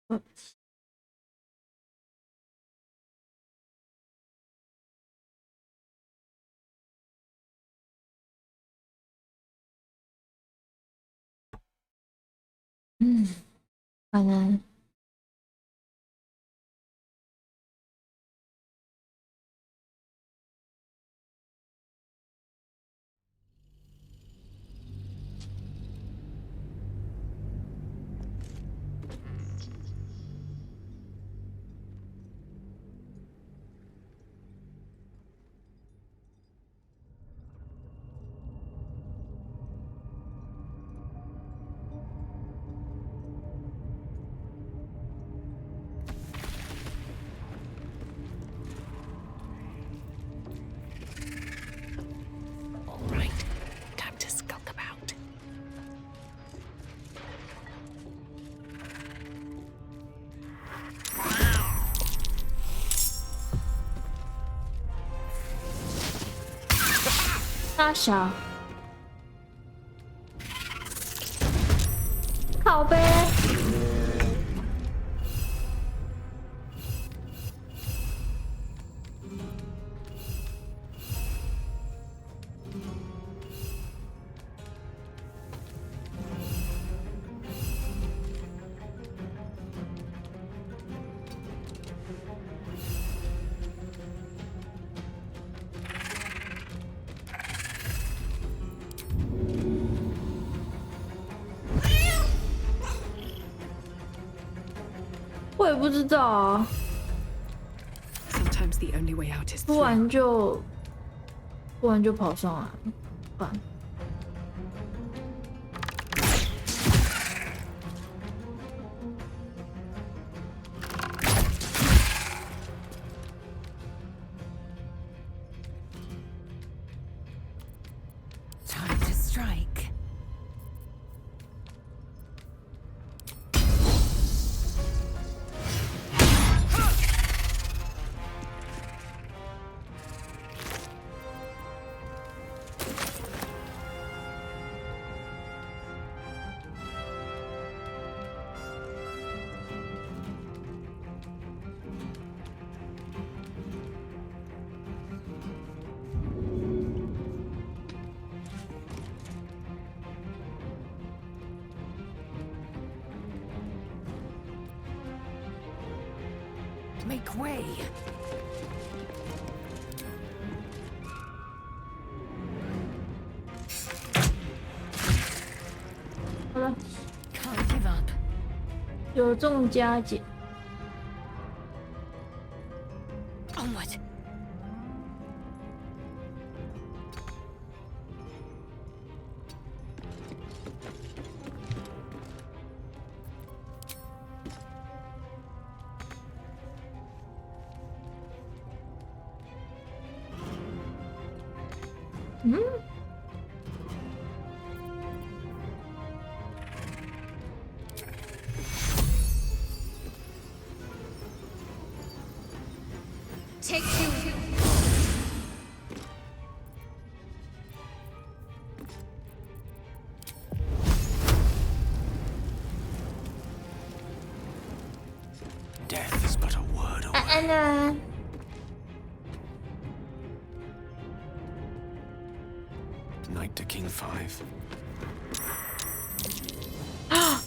嗯嗯，可能大小靠背。我也不知道啊，突然就跑上来，烦。Make way. 好了， Can't give up. 有中加减。Onward. 嗯。Take two. Death is but a word away. 安安呢？ Knight to King 5. 啊！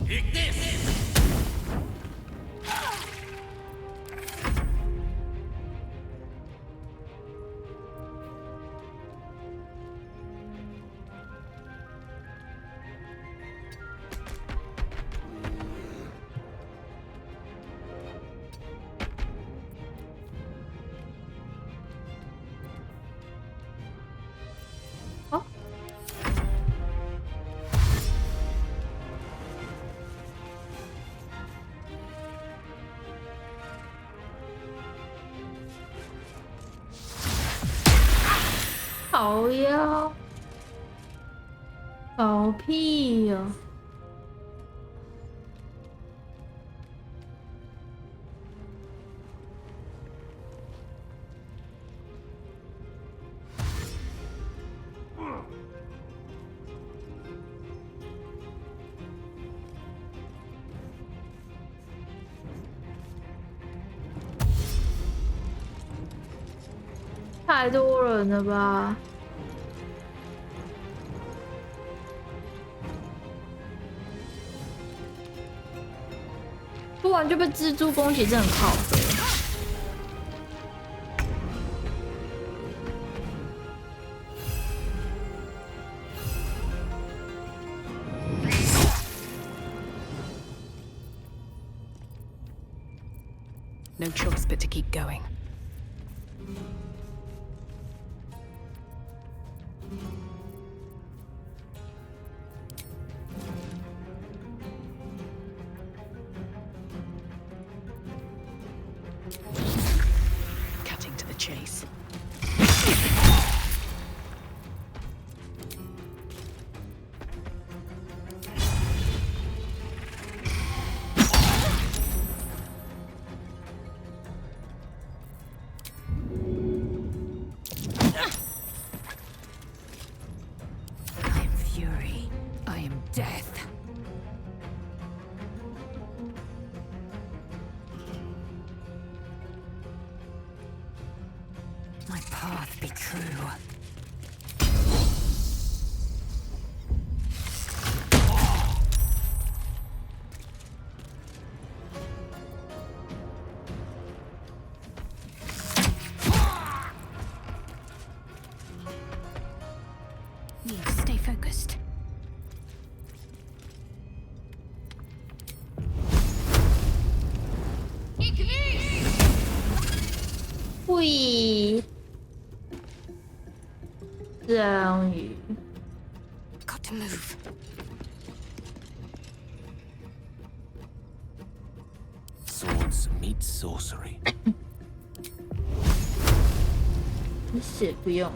Take this! 哦。好呀，搞屁呀！ 哦，太多人了吧？突然就被蜘蛛攻击，真的很靠北。No choice but to keep going. Cutting to the chase. I am fury. I am death. My path be true. Need to stay focused. 喂，章鱼， Got to move. Swords meet sorcery. 血不用。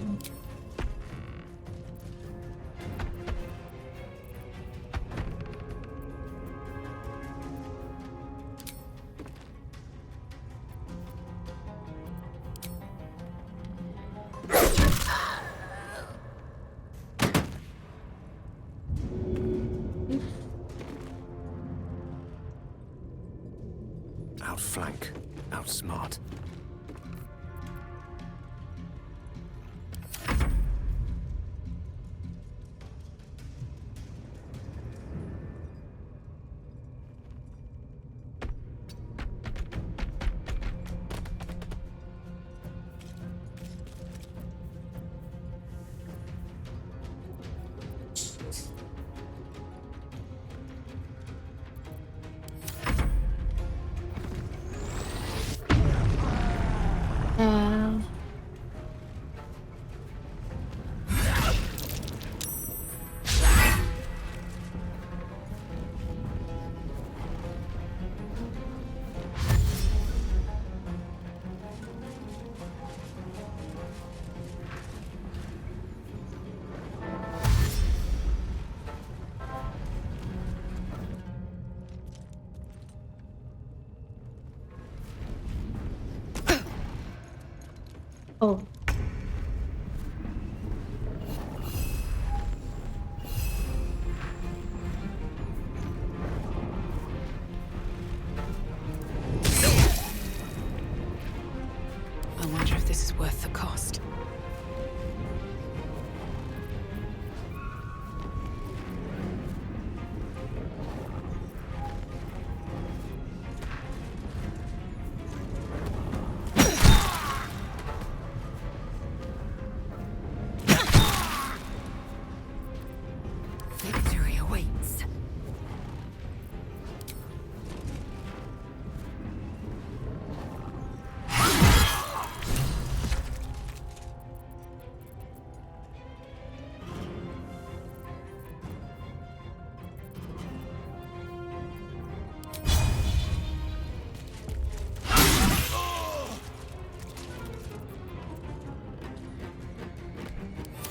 Outflank, outsmart. Ah. 哦，I wonder if this is worth the cost. Victory awaits.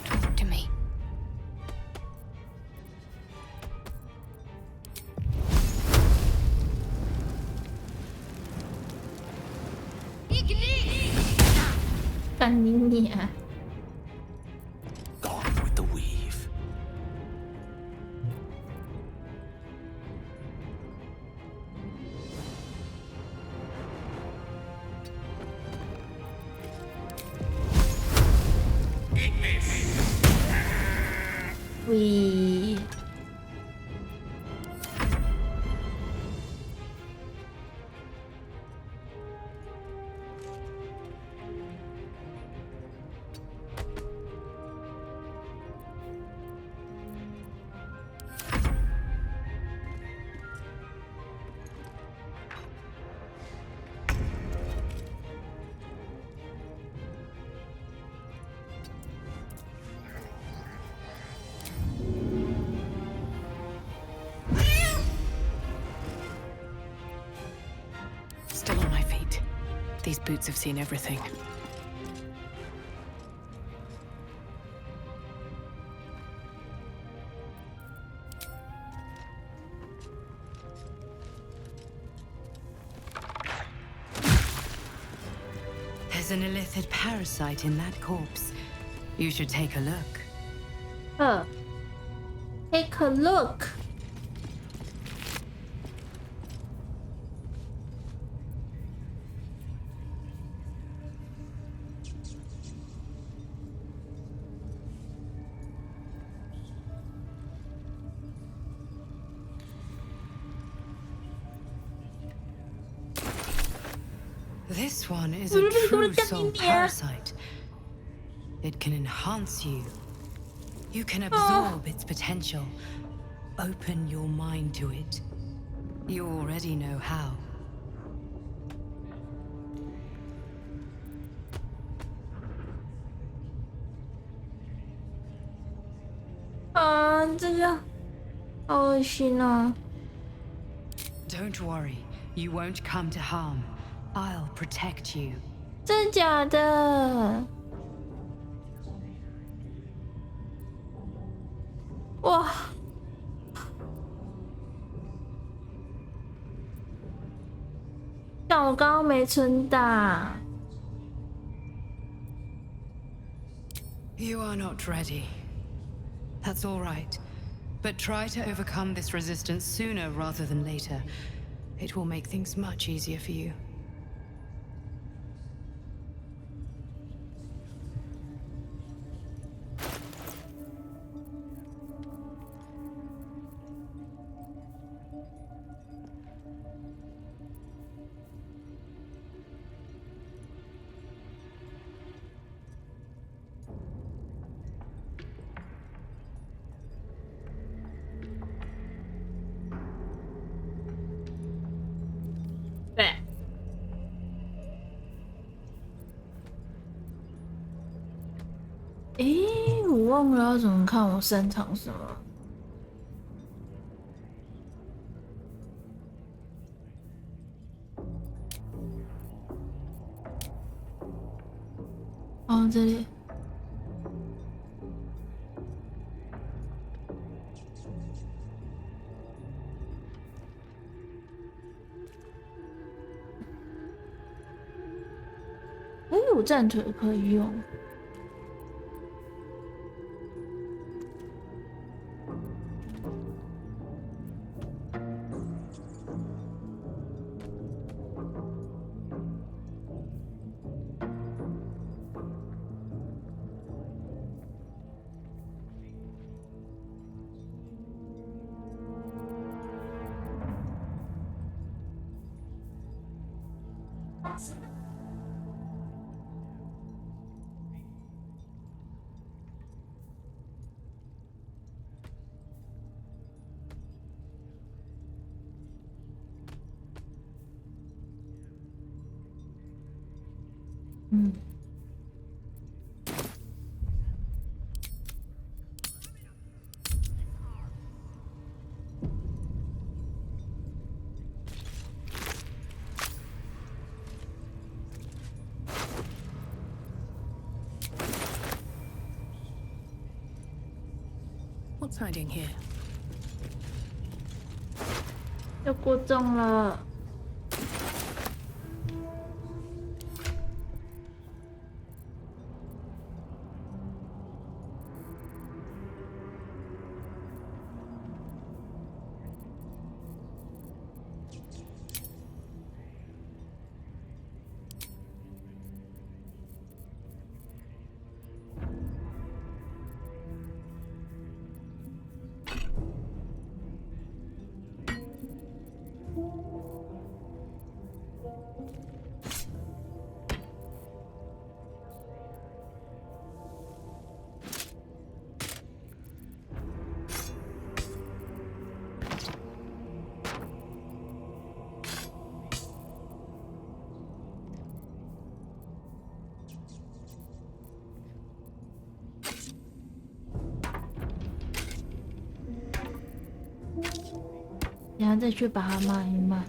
Talk to me. Ignite! 干你娘！ Gone with the weave. 喂。Still on my feet. These boots have seen everything. There's an illithid parasite in that corpse. You should take a look. Take a look. This one is a true soul parasite. It can enhance you. You can absorb its potential. Open your mind to it. You already know how. Don't worry, you won't come to harm. I'll protect you. 真的假的？哇！但我刚刚没存档。You are not ready. That's all right. But try to overcome this resistance sooner rather than later. It will make things much easier for you.我忘了要怎么看我擅长什么。哦，这里。我站腿可以用。What's hiding here? 又过重了。然后再去把它卖一卖。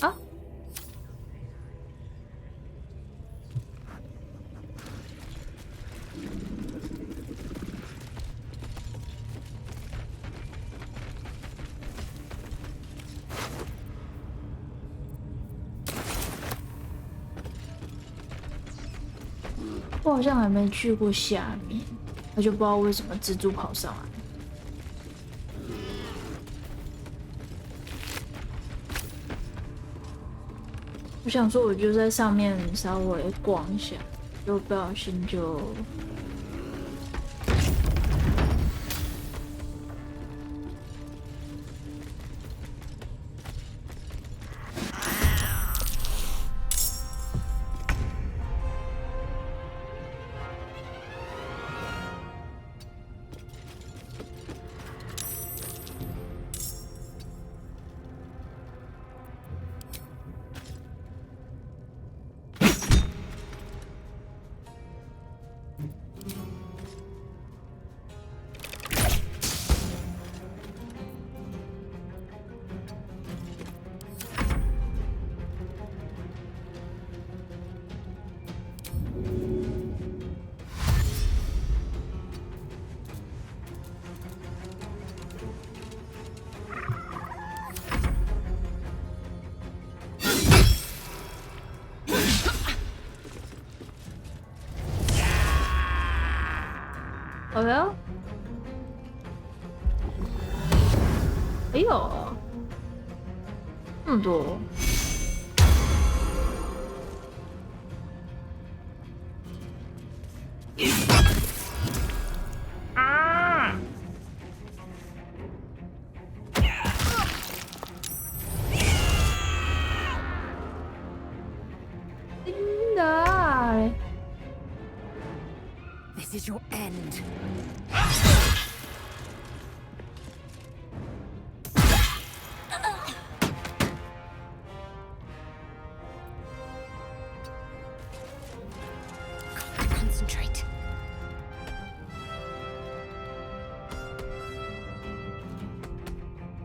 啊！我好像还没去过下面，我就不知道为什么蜘蛛跑上来。我想说，我就在上面稍微逛一下，就不小心就哎呦，哎呦，那么多。啊！真的。This is your end. Concentrate.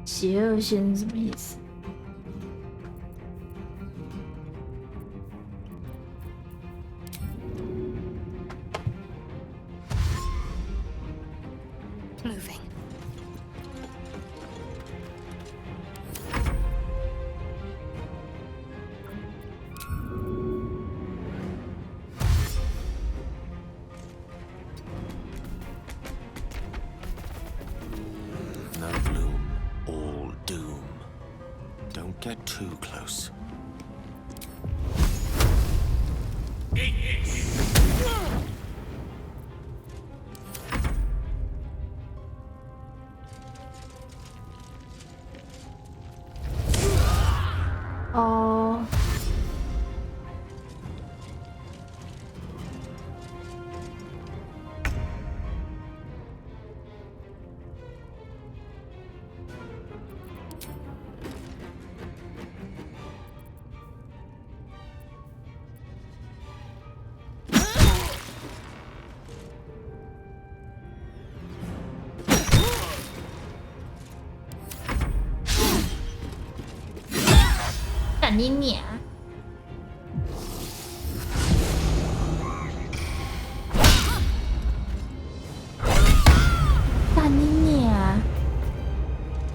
邪恶仙是什么意思？ Moving. No bloom, all doom. Don't get too close. Oh. 干你娘！干你娘！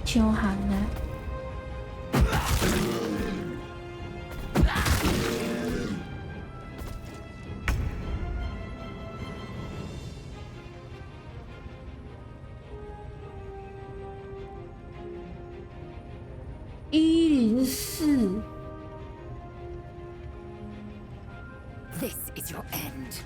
抢行啊！104。This is your end.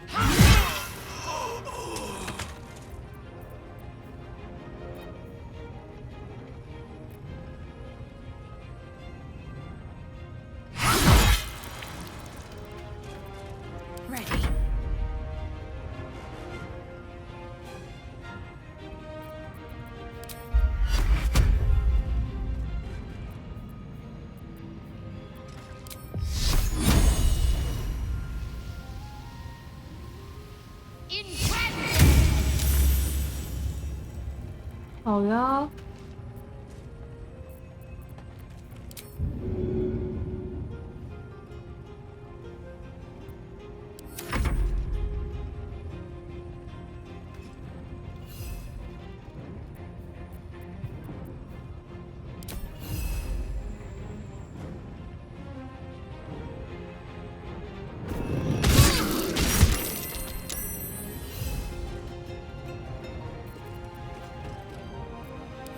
Ready. Intense. 好呀。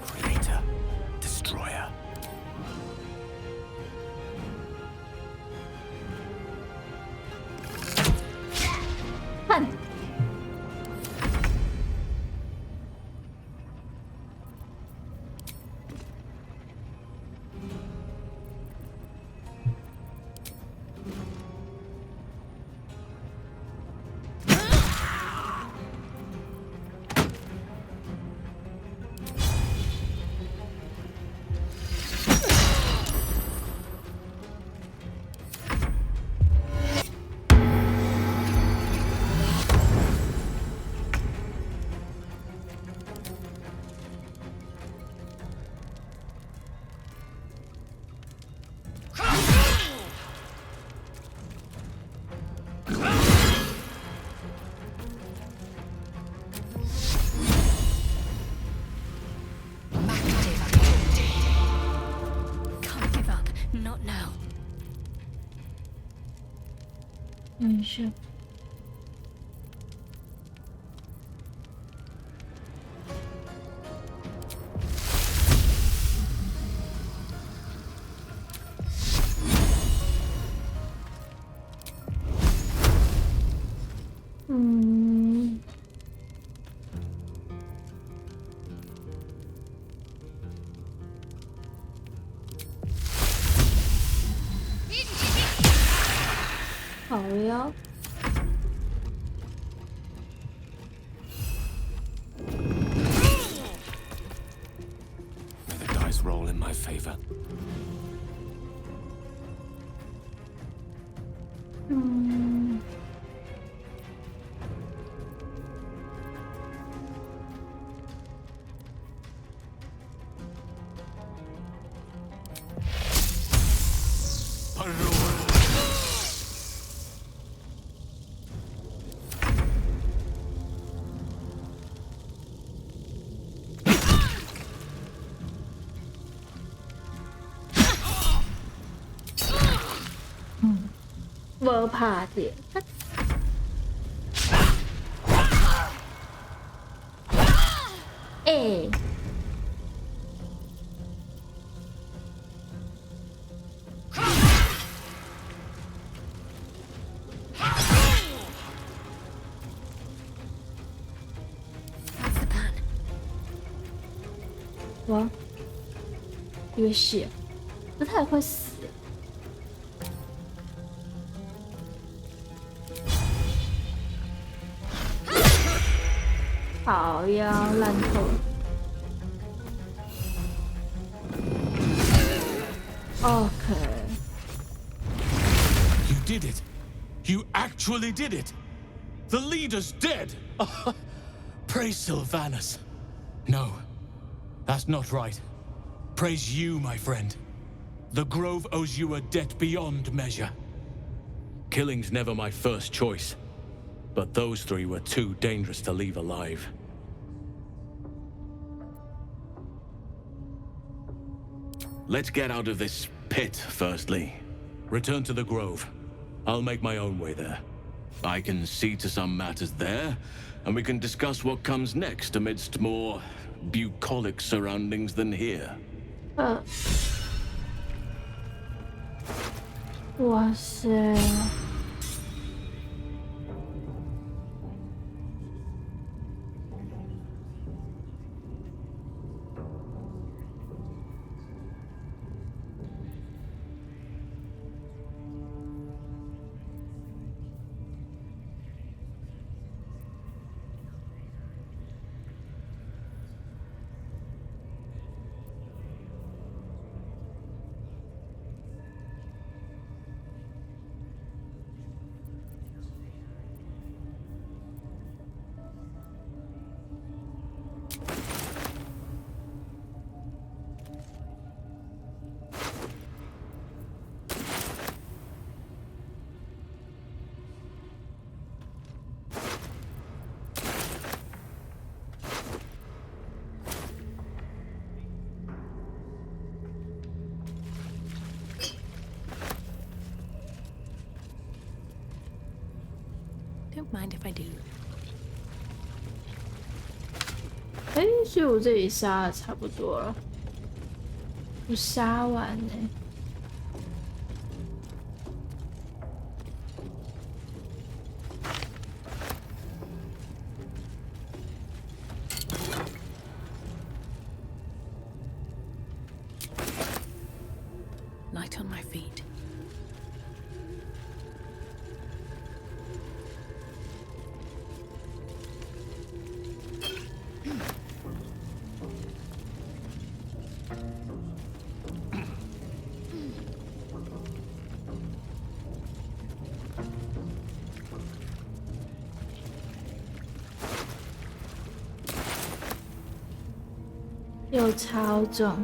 Creator, destroyer. 看。Can't give up. Not now. 等一下。嗯。好呀。May the dice roll in my favor. 嗯。无怕的。哎。What's the plan? 哇，有血，这太快死了。好呀，烂透了。OK。You did it. You actually did it. The leader's dead. Praise Sylvanus. No, that's not right. Praise you, my friend. The Grove owes you a debt beyond measure. Killing's never my first choice, but those three were too dangerous to leave alive. Let's get out of this pit, firstly. Return to the Grove. I'll make my own way there. I can see to some matters there, and we can discuss what comes next amidst more bucolic surroundings than here. 哇塞！Don't mind if I do. 哎，所以我这里杀的差不多了，我杀完呢。Light on my feet. Yo, 又超重。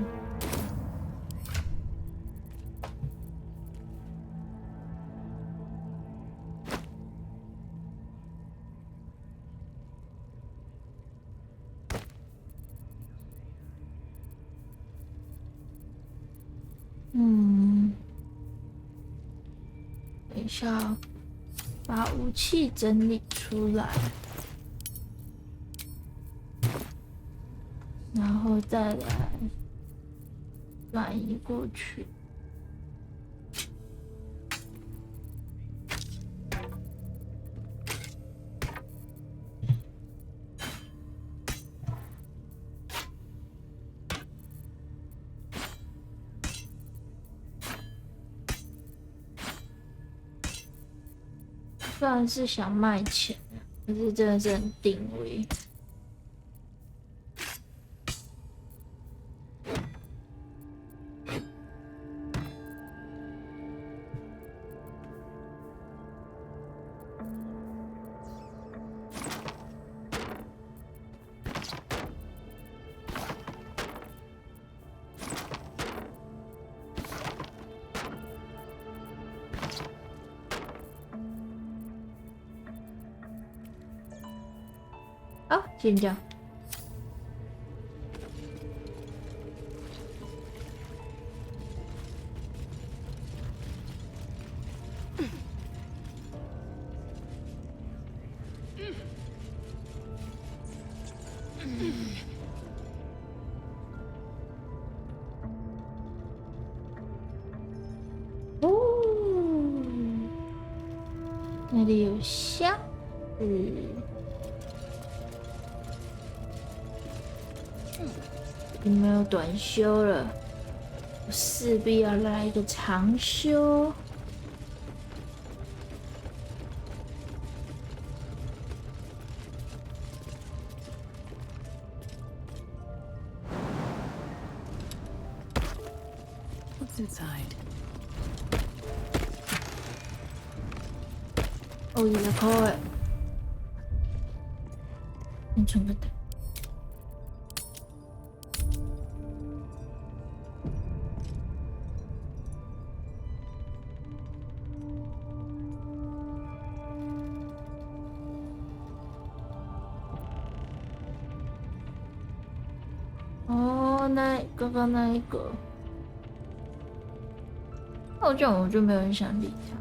等一下，把武器整理出来。 然后再来转移过去。虽然是想卖钱，可是真的是很定位。 好，先这样。哦，那里有箱子。 你没有短修了，我势必要来一个长修。What's inside? 哦，你的口味，你存个蛋。刚刚那一个，那我这样我就没有很想理他。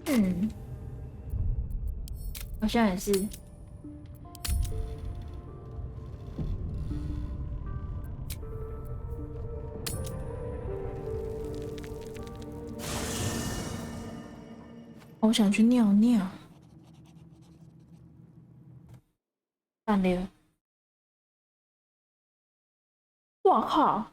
嗯，好像也是。我想去尿尿。算了，我靠！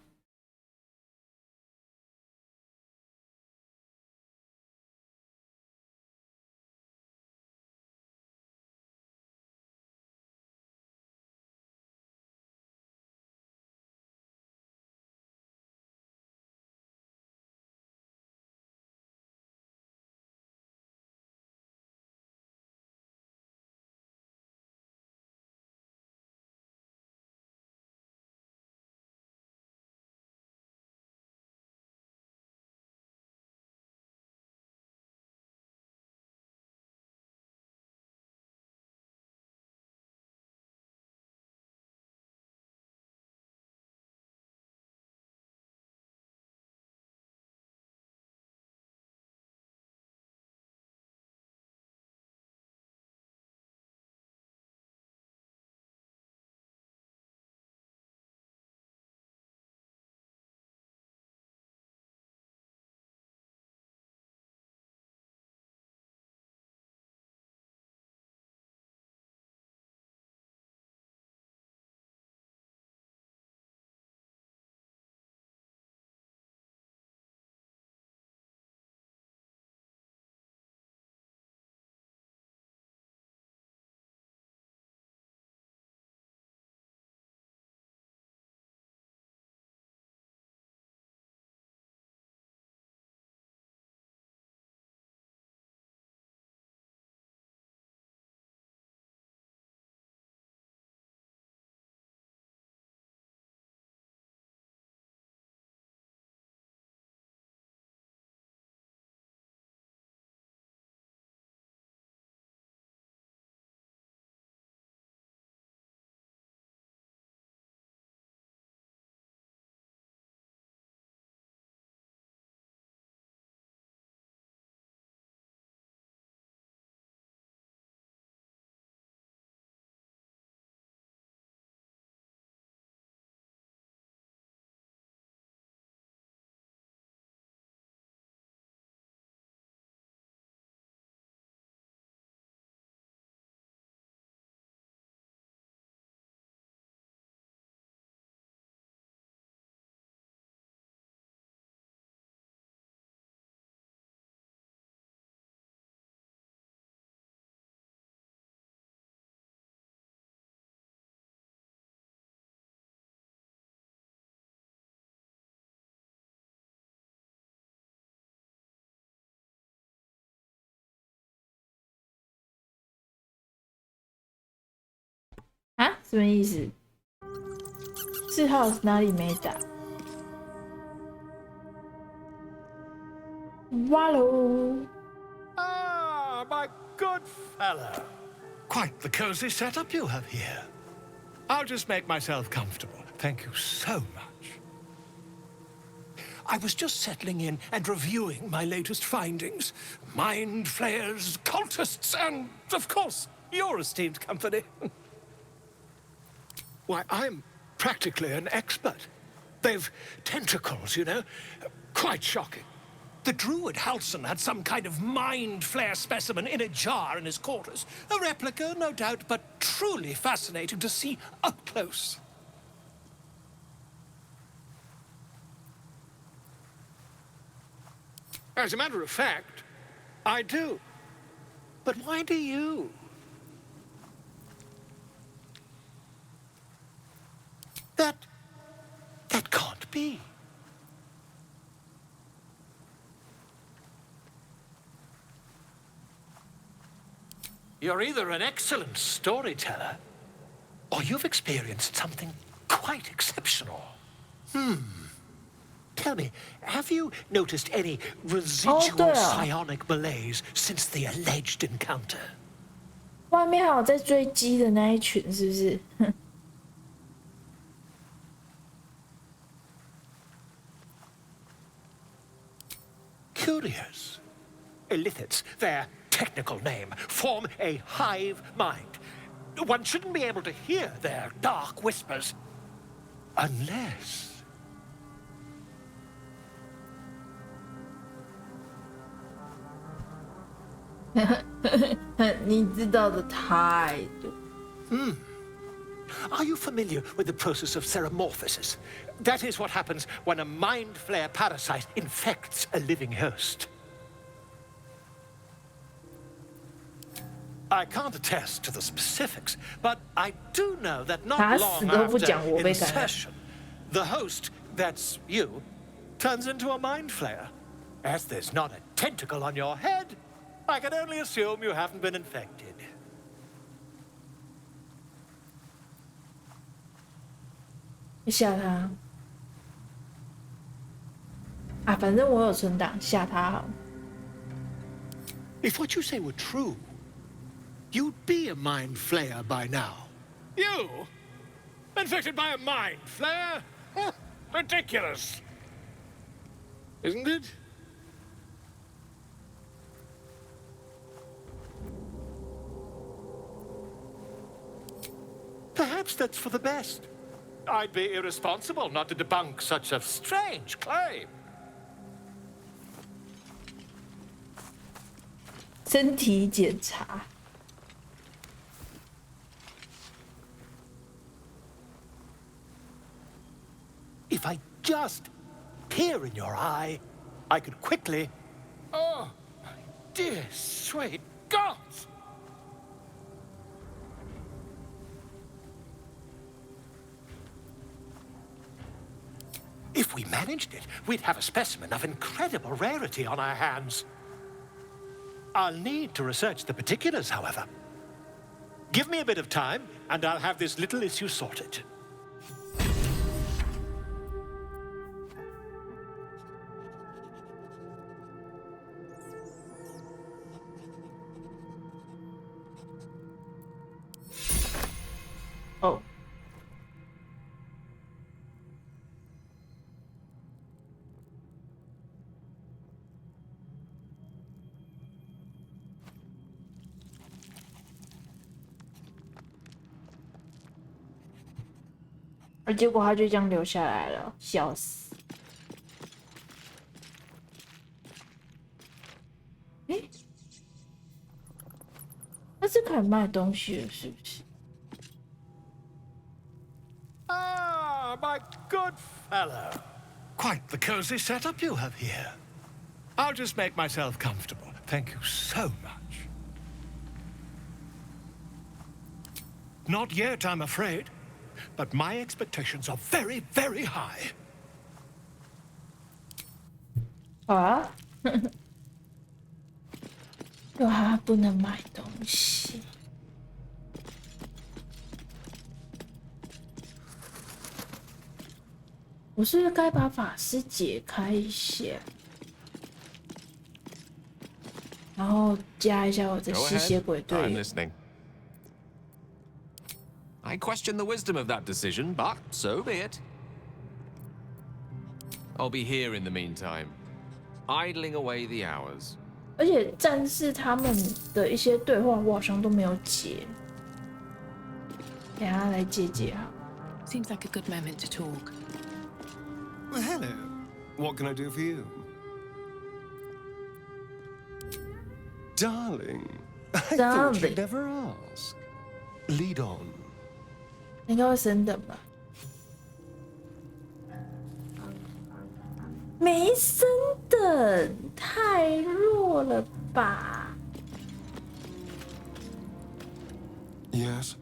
啊，什么意思？4号哪里没打？哇喽！ Ah, my good fellow. Quite the cozy setup you have here. I'll just make myself comfortable. Thank you so much. I was just settling in and reviewing my latest findings. Mind flayers, cultists, and, of course, your esteemed company. Why, I'm practically an expert. They've tentacles, you know. Quite shocking. The druid Halson had some kind of mind flare specimen in a jar in his quarters. A replica, no doubt, but truly fascinating to see up close. As a matter of fact, I do. But why do you? That can't be. You're either an excellent storyteller, or you've experienced something quite exceptional. Tell me, have you noticed any residual psionic malaise since the alleged encounter? 外面还有在追鸡的那一群，是不是？ Curious. Illithids, their technical name, form a hive mind. One shouldn't be able to hear their dark whispers unless... 你知道的太多。Are you familiar with the process of ceremorphosis? That is what happens when a mind flare parasite infects a living host. I can't attest to the specifics, but I do know that not long after insertion, the host, that's you, turns into a mind flare. As there's not a tentacle on your head, I can only assume you haven't been infected. 吓他啊！反正我有存档，吓他好。If what you say were true, you'd be a mind flayer by now. You? Infected by a mind flare? Ridiculous. Isn't it? Perhaps that's for the best. I'd be irresponsible not to debunk such a strange claim. 身体检查。If I just peer in your eye, I could quickly... Oh, my dear sweet gods! If we managed it, we'd have a specimen of incredible rarity on our hands. I'll need to research the particulars, however. Give me a bit of time, and I'll have this little issue sorted. Oh. 而结果他就这样留下来了，笑死！诶，他是可以卖东西的，是不是？ Ah, my good fellow. Quite the cozy setup you have here. I'll just make myself comfortable. Thank you so much. Not yet, I'm afraid. But my expectations are very, very high. 啊？对啊，不能买东西。我是不是该把法师解开一下，然后加一下我的吸血鬼队友？ I question the wisdom of that decision, but so be it. I'll be here in the meantime, idling away the hours. 而且战士他们的一些对话我好像都没有解，等下来解解哈。 Seems like a good moment to talk. Well, hello. What can I do for you? Darling, I thought you'd never ask. Lead on. 应该会升等吧？没升等，太弱了吧 Yes.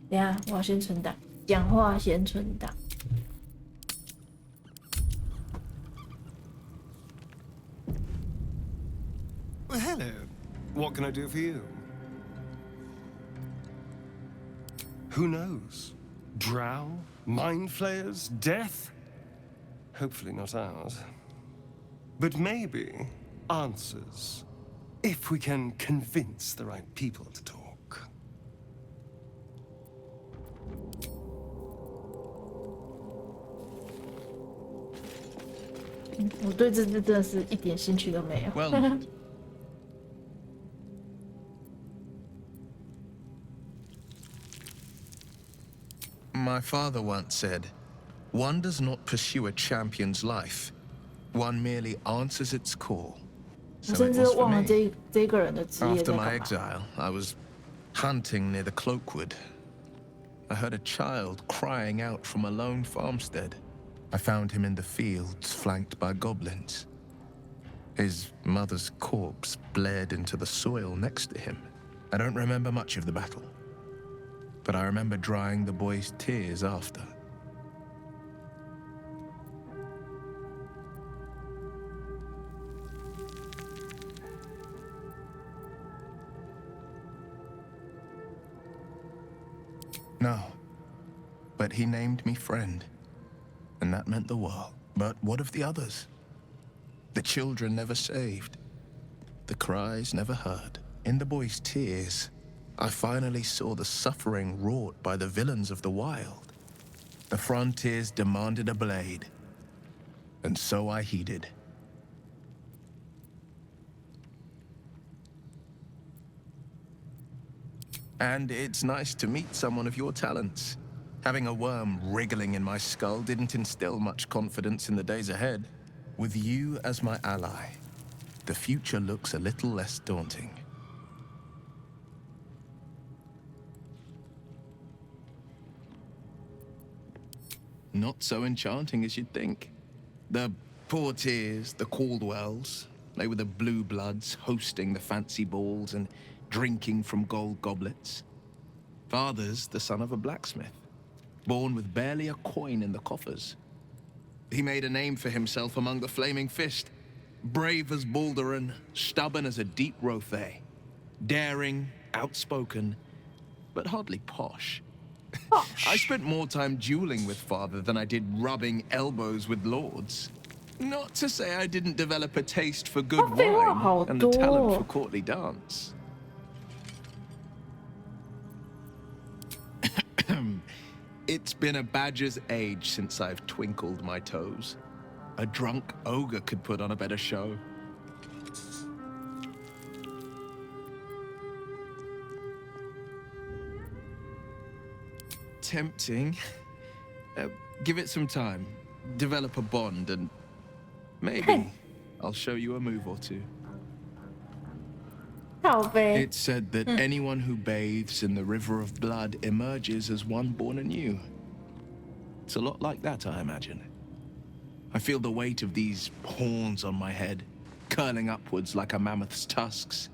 等一下，我要先存档，讲话先存档。Well, hello. What can I do for you? Who knows? Drow? Mind flayers? Death? Hopefully not ours. But maybe answers. If we can convince the right people to talk. 我对这真的是一点兴趣都没有。Well, my father once said, one does not pursue a champion's life. One merely answers its call. 我 So 甚 it 至 was for 忘了 me. 这个人的职业 After 在 my 干嘛。 exile, I was hunting near the Cloakwood. I heard a child crying out from a lone farmstead. I found him in the fields, flanked by goblins. His mother's corpse bled into the soil next to him. I don't remember much of the battle, but I remember drying the boy's tears after. No, but he named me friend, and that meant the world. But what of the others? The children never saved, the cries never heard. In the boy's tears, I finally saw the suffering wrought by the villains of the wild. The frontiers demanded a blade, and so I heeded. And it's nice to meet someone of your talents. Having a worm wriggling in my skull didn't instill much confidence in the days ahead. With you as my ally, the future looks a little less daunting. Not so enchanting as you'd think. The Portiers, the Caldwells, they were the blue bloods hosting the fancy balls and drinking from gold goblets. Father's the son of a blacksmith, born with barely a coin in the coffers. He made a name for himself among the Flaming Fist. Brave as Balduran, stubborn as a deep Rothay. Daring, outspoken, but hardly posh. I spent more time dueling with father than I did rubbing elbows with lords. Not to say I didn't develop a taste for good wine and the talent for courtly dance. It's been a badger's age since I've twinkled my toes. A drunk ogre could put on a better show. Tempting. Give it some time. Develop a bond and maybe I'll show you a move or two. 靠背。 It's said that anyone who bathes in the river of blood emerges as one born anew. It's a lot like that, I imagine. I feel the weight of these horns on my head, curling upwards like a mammoth's tusks.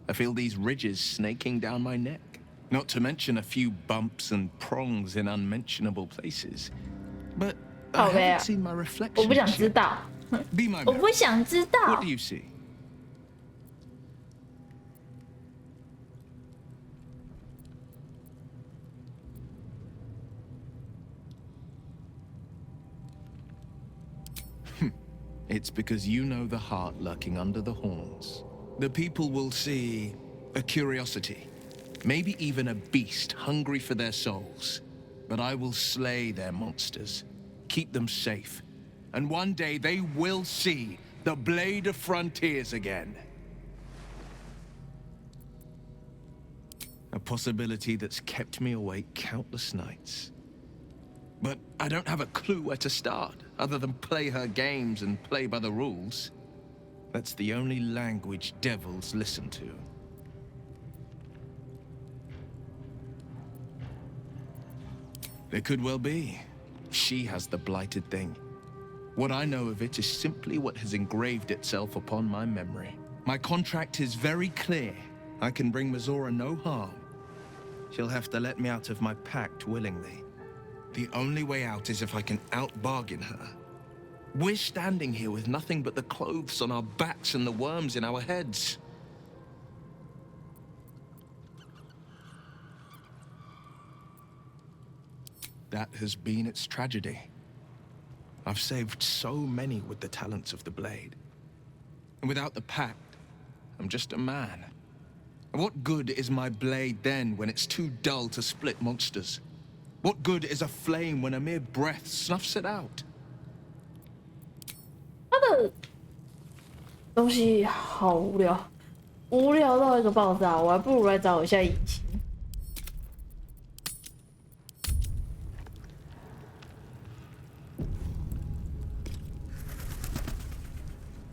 I feel these ridges snaking down my neck. Not to mention a few bumps and prongs in unmentionable places. But I haven't seen my 我 reflection 不想知 yet. 道， Be my 我 mirror. 不想知道 What do。you see? It's because you know the heart lurking under the horns. The people will see a curiosity, maybe even a beast hungry for their souls. But I will slay their monsters, keep them safe, and one day they will see the Blade of Frontiers again. A possibility that's kept me awake countless nights. But I don't have a clue where to start, other than play her games and play by the rules. That's the only language devils listen to. There could well be. She has the blighted thing. What I know of it is simply what has engraved itself upon my memory. My contract is very clear. I can bring Mizora no harm. She'll have to let me out of my pact willingly. The only way out is if I can out-bargain her. We're standing here with nothing but the clothes on our backs and the worms in our heads. that has been its tragedy. I've saved so many with the talents of the blade. And without the pact, I'm just a man. And what good is my blade then when it's too dull to split monsters? What good is a flame when a mere breath snuffs it out? 他的东西好无聊，无聊到一个爆炸，我还不如来找一下引擎。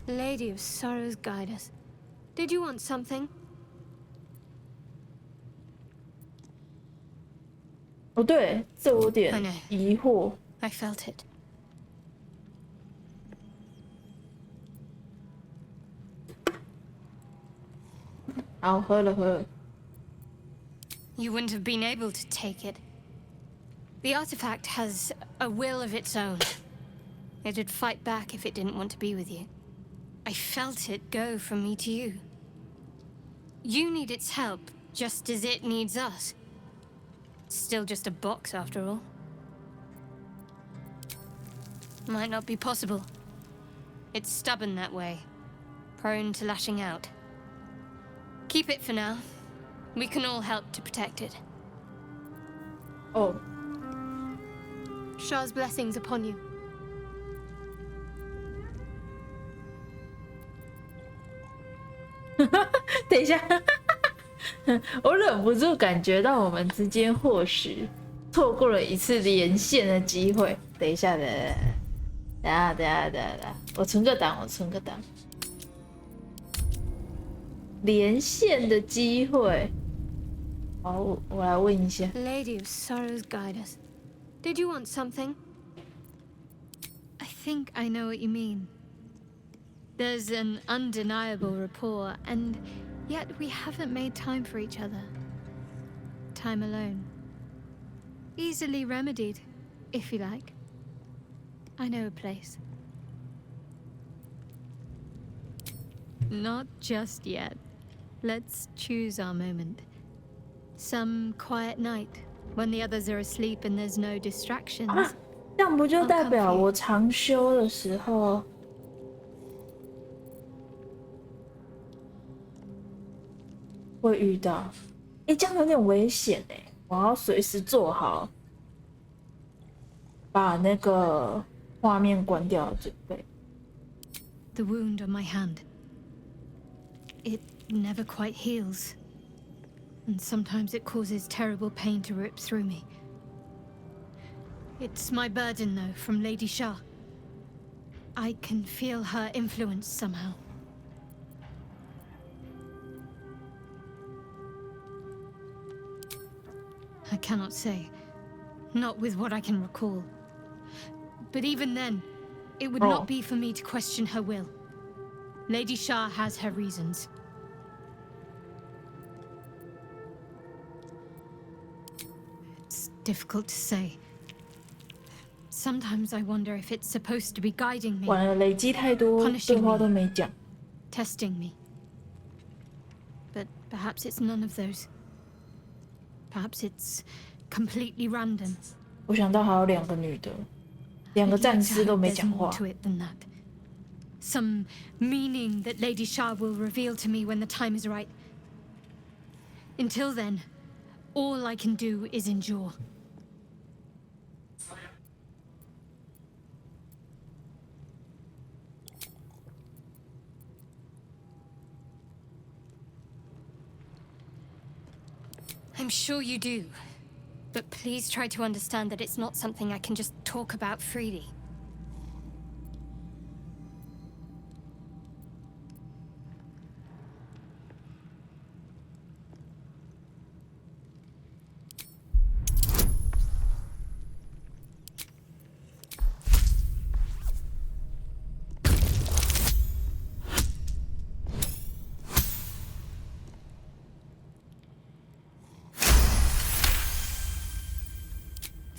Lady of Sorrows, guide us. Did you want something? 哦，对，这我有 I 点 know. 疑惑。 I felt it. 好，喝了喝了。 You wouldn't have been able to take it. The artifact has a will of its own. It'd fight back if it didn't want to be with you. I felt it go from me to you. You need its help, just as it needs us. It's still just a box, after all. Might not be possible. It's stubborn that way, prone to lashing out. Keep it for now. We can all help to protect it. 哦， Shah's blessings upon you. 等一下，我忍不住感觉到我们之间或许错过了一次连线的机会。等一下，等一下，我存个档，连线的机会。好，我来问一下。 Lady of Sorrows, guide us. Did you want something? I think I know what you mean. There's an undeniable rapport, and yet we haven't made time for each other. Time alone. Easily remedied, if you like. I know a place. Not just yet. Let's choose our moment. Some quiet night, when the others are asleep and there's no distractions. 啊，这样不就代表我长休的时候会遇到？哎，这样有点危险哎，我要随时做好把那个画面关掉的准备。 The wound on my hand. It never quite heals. And sometimes it causes terrible pain to rip through me. It's my burden, though, from Lady Shah. I can feel her influence somehow. I cannot say. Not with what I can recall. But even then, it would not be for me to question her will. Lady Shah has her reasons. It's difficult to say. Sometimes I wonder if it's supposed to be guiding me, 完了，累积太多对话都没讲。 testing me. But perhaps it's none of those. Perhaps it's completely random. 我想到还有两个女的，两个 I'd 战 like 士 to 都 hope 没 there's 讲 more 话。 to it than that. Some meaning that Lady Shah will reveal to me when the time is right. Until then, all I can do is endure. I'm sure you do. But please try to understand that it's not something I can just talk about freely.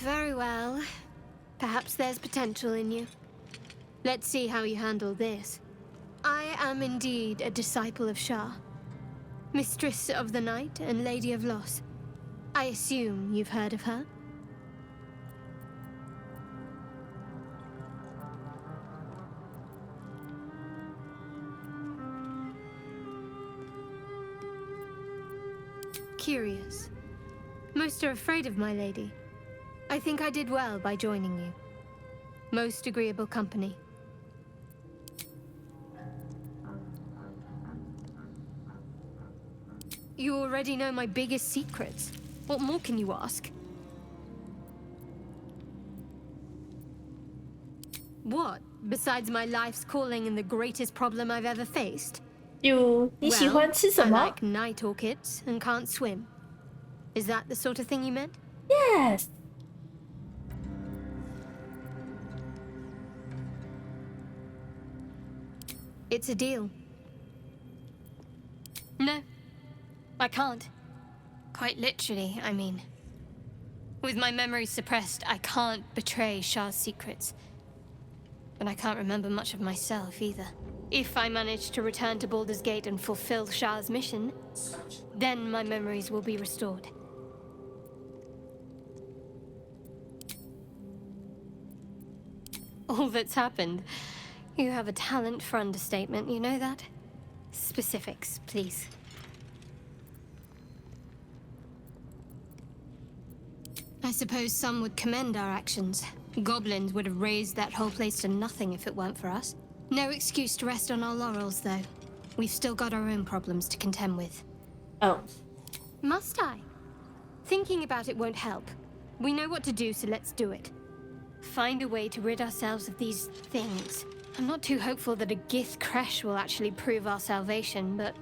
Very well. Perhaps there's potential in you. Let's see how you handle this. I am indeed a disciple of Shah. Mistress of the Night and Lady of Loss. I assume you've heard of her? curious. Most are afraid of my lady. I think I did well by joining you. Most agreeable company. You already know my biggest secrets. What more can you ask? What, besides my life's calling and the greatest problem I've ever faced? 你喜欢吃什 I 么 like night orchids and can't swim. Is that the sort of thing you meant?？Yes， It's a deal. No, I can't. Quite literally, I mean. With my memory suppressed, I can't betray Shah's secrets. But I can't remember much of myself either. If I manage to return to Baldur's Gate and fulfill Shah's mission, then my memories will be restored. All that's happened. You have a talent for understatement, you know that? Specifics, please. I suppose some would commend our actions. Goblins would have razed that whole place to nothing if it weren't for us. No excuse to rest on our laurels, though. We've still got our own problems to contend with. Oh， Must I? Thinking about it won't help. We know what to do, so let's do it. Find a way to rid ourselves of these things. I'm not too hopeful that a Gith crash will actually prove our salvation, but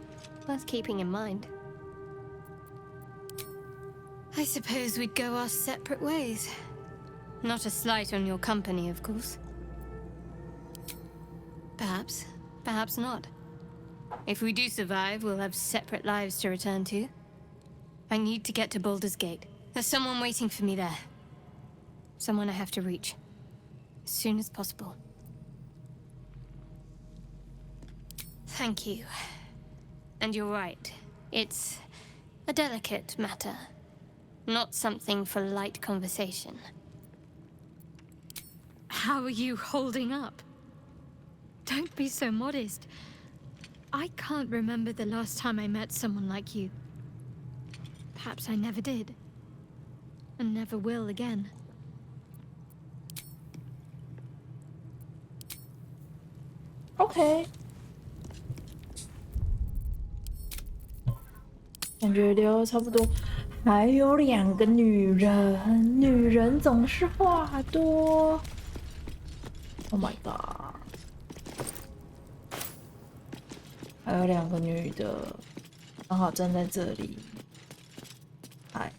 worth keeping in mind. I suppose we'd go our separate ways. Not a slight on your company, of course. Perhaps. Perhaps not. If we do survive, we'll have separate lives to return to. I need to get to Baldur's Gate. There's someone waiting for me there. Someone I have to reach. As soon as possible. Thank you. And you're right. It's a delicate matter. Not something for light conversation. How are you holding up? Don't be so modest. I can't remember the last time I met someone like you. Perhaps I never did. And never will again. OK， 感觉聊差不多。还有2个女人，女人总是话多。Oh my god！ 还有2个女的，刚好站在这里。嗨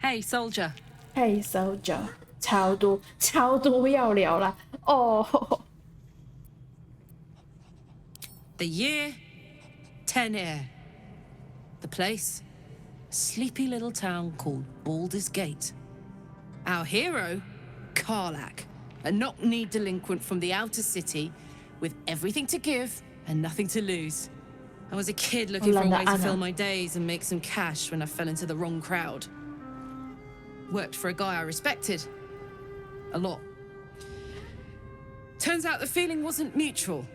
Hey, soldier. ，Hey soldier， 超多要聊啦。哦， The year, Tenir. The place, a sleepy little town called Baldur's Gate. Our hero, Karlak, a knock-knee delinquent from the outer city with everything to give and nothing to lose. I was a kid looking for a way to fill my days and make some cash when I fell into the wrong crowd. Worked for a guy I respected. A lot. Turns out the feeling wasn't mutual.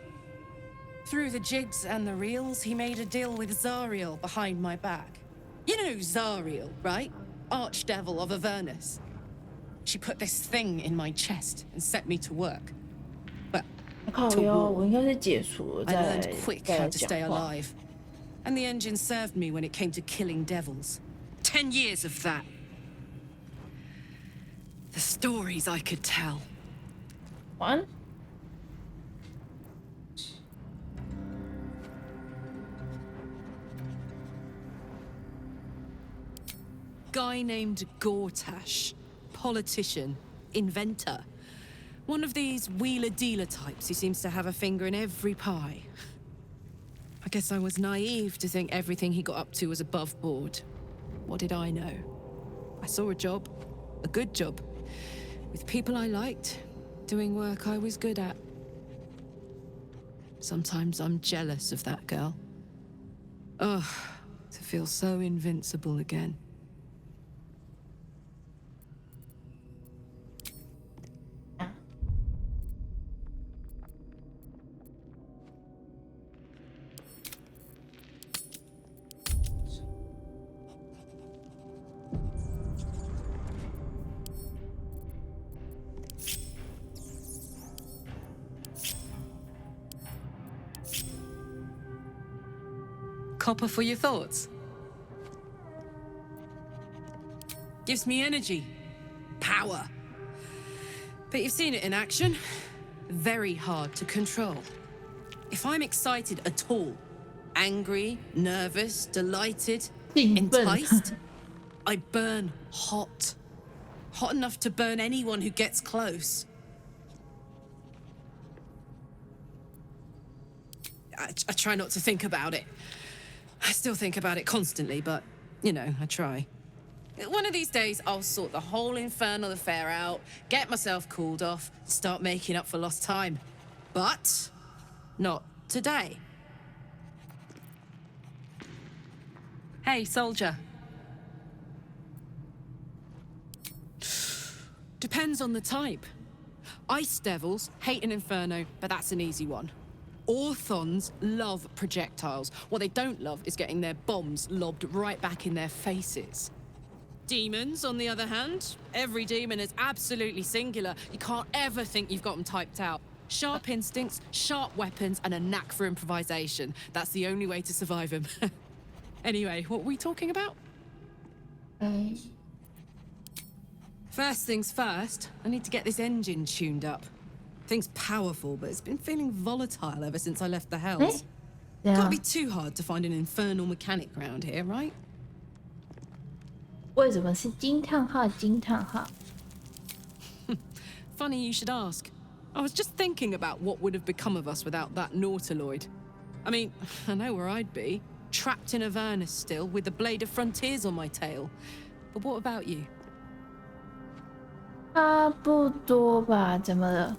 Through the jigs and the reels, he made a deal with Zariel behind my back. You know Zariel, right? Archdevil of Avernus. She put this thing in my chest and set me to work. But 靠哟，我应该是解除 I 再 learned quick 再 how 来 to 讲 stay 话。 alive. And the engine served me when it came to killing devils. 10 years of that. The stories I could tell. 完。 Guy named Gortash. Politician. Inventor. One of these wheeler-dealer types who seems to have a finger in every pie. I guess I was naive to think everything he got up to was above board. What did I know? I saw a job. A good job. With people I liked. Doing work I was good at. Sometimes I'm jealous of that girl. Ugh, to feel so invincible again. copper for your thoughts. Gives me energy, power. But you've seen it in action. Very hard to control. If I'm excited at all, angry, nervous, delighted, 兴奋 enticed, I burn hot. Hot enough to burn anyone who gets close. I try not to think about it. I still think about it constantly, but, you know, I try. One of these days, I'll sort the whole infernal affair out, get myself cooled off, start making up for lost time. But not today. Hey, soldier. Depends on the type. Ice devils hate an inferno, but that's an easy one. Orthons love projectiles. What they don't love is getting their bombs lobbed right back in their faces. Demons, on the other hand, every demon is absolutely singular. You can't ever think you've got them typed out. Sharp instincts, sharp weapons, and a knack for improvisation. That's the only way to survive them. Anyway, what were we talking about? First things first, I need to get this engine tuned up. Thing's powerful, but it's been feeling volatile ever since I left the Hells. Can't be too hard to find an infernal mechanic around here, right? 为什么是惊叹号？惊叹号？ Funny you should ask. I was just thinking about what would have become of us without that Nautiloid. I mean, I know where I'd be. Trapped in Avernus still, with the Blade of Frontiers on my tail. But what about you? 差不多吧，怎么了？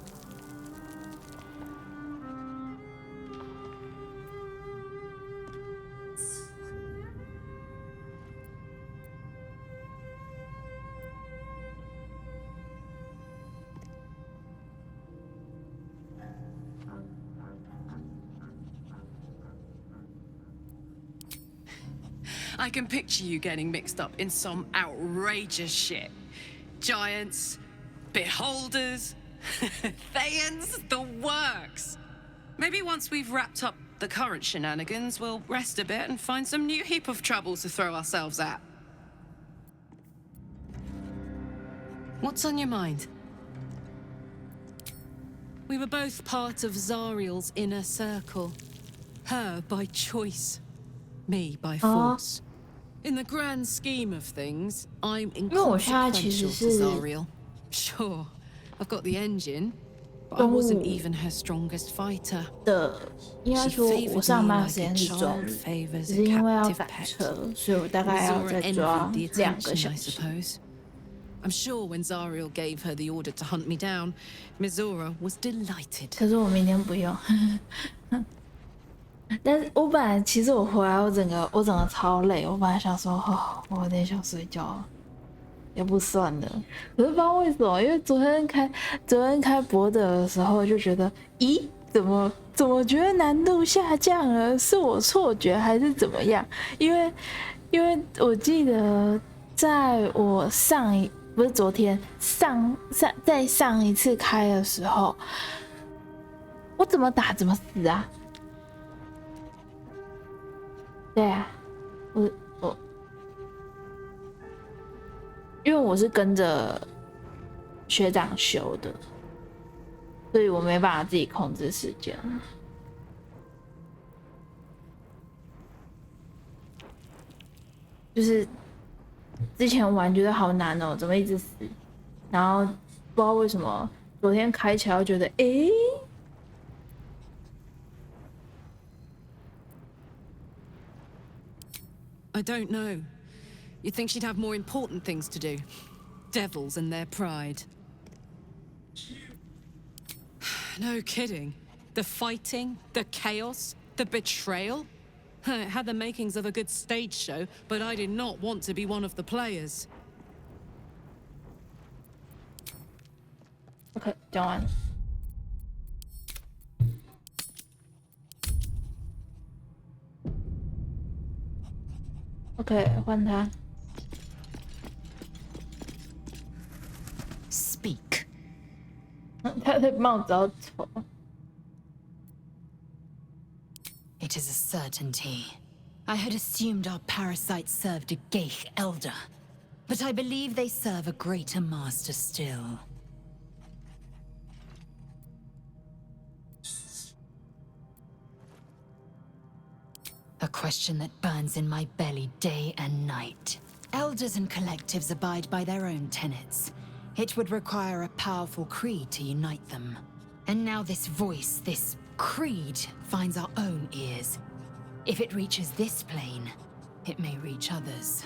I can picture you getting mixed up in some outrageous shit. Giants, beholders, Thayans, the works. Maybe once we've wrapped up the current shenanigans, we'll rest a bit and find some new heap of trouble to throw ourselves at. What's on your mind? We were both part of Zariel's inner circle. Her by choice, me by force. In the grand scheme of things, I'm inconsequential to Zariel. Sure, I've got the engine, but I wasn't even her strongest fighter. 应该说，我上班时间是中午，只是因为要赶车，所以我大概要再抓2个小时。 I'm sure when Zariel gave her the order to hunt me down, Mizora was delighted. 可是我明天不用。但是我本来其实我回来我整个超累，我本来想说哦，我有点想睡觉，也不算了。可是不知道为什么，因为昨天开博德的时候就觉得，咦，怎么觉得难度下降了？是我错觉还是怎么样？因为我记得在我不是昨天在上一次开的时候，我怎么打怎么死啊？对啊，我因为我是跟着学长修的，所以我没办法自己控制时间。就是之前玩觉得好难哦，怎么一直死？然后不知道为什么昨天开起来觉得，诶。 I don't know. You'd think she'd have more important things to do. Devils and their pride. No kidding. The fighting, the chaos, the betrayal. It had the makings of a good stage show, but I did not want to be one of the players. OK， 讲完了。 OK， 换他。Speak. 他的帽子好丑。It is a certainty. I had assumed our parasites served a Geich elder, but I believe they serve a greater master still. A question that burns in my belly day and night. Elders and collectives abide by their own tenets. It would require a powerful creed to unite them. And now this voice, this creed, finds our own ears. If it reaches this plane, it may reach others.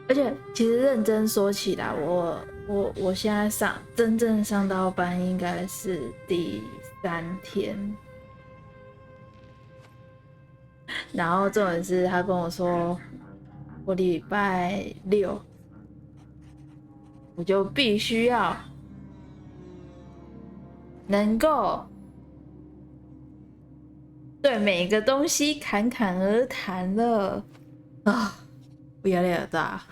而且其实认真说起来，我现在真正上到班应该是第3天，然后重点是他跟我说，我礼拜6我就必须要能够对每个东西侃侃而谈了啊，我压力好大。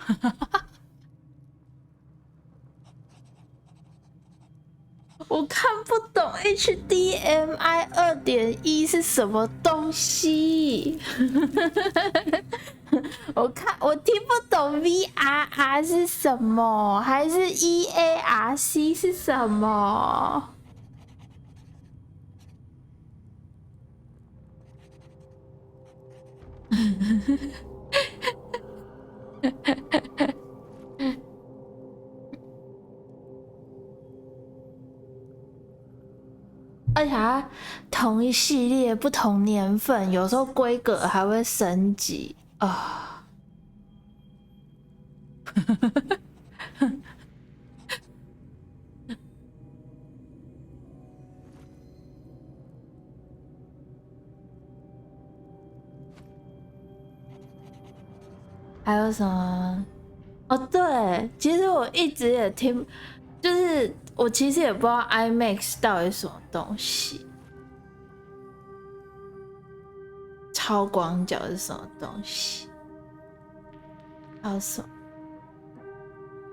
我看不懂 HDMI 2.1是什么东西，我听不懂 VRR 是什么，还是 EARC 是什么？而且它同一系列不同年份，有时候规格还会升级啊。还有什么？哦，对，其实我一直也听，就是我其实也不知道 IMAX 到底是什么东西，超广角是什么东西？还有什么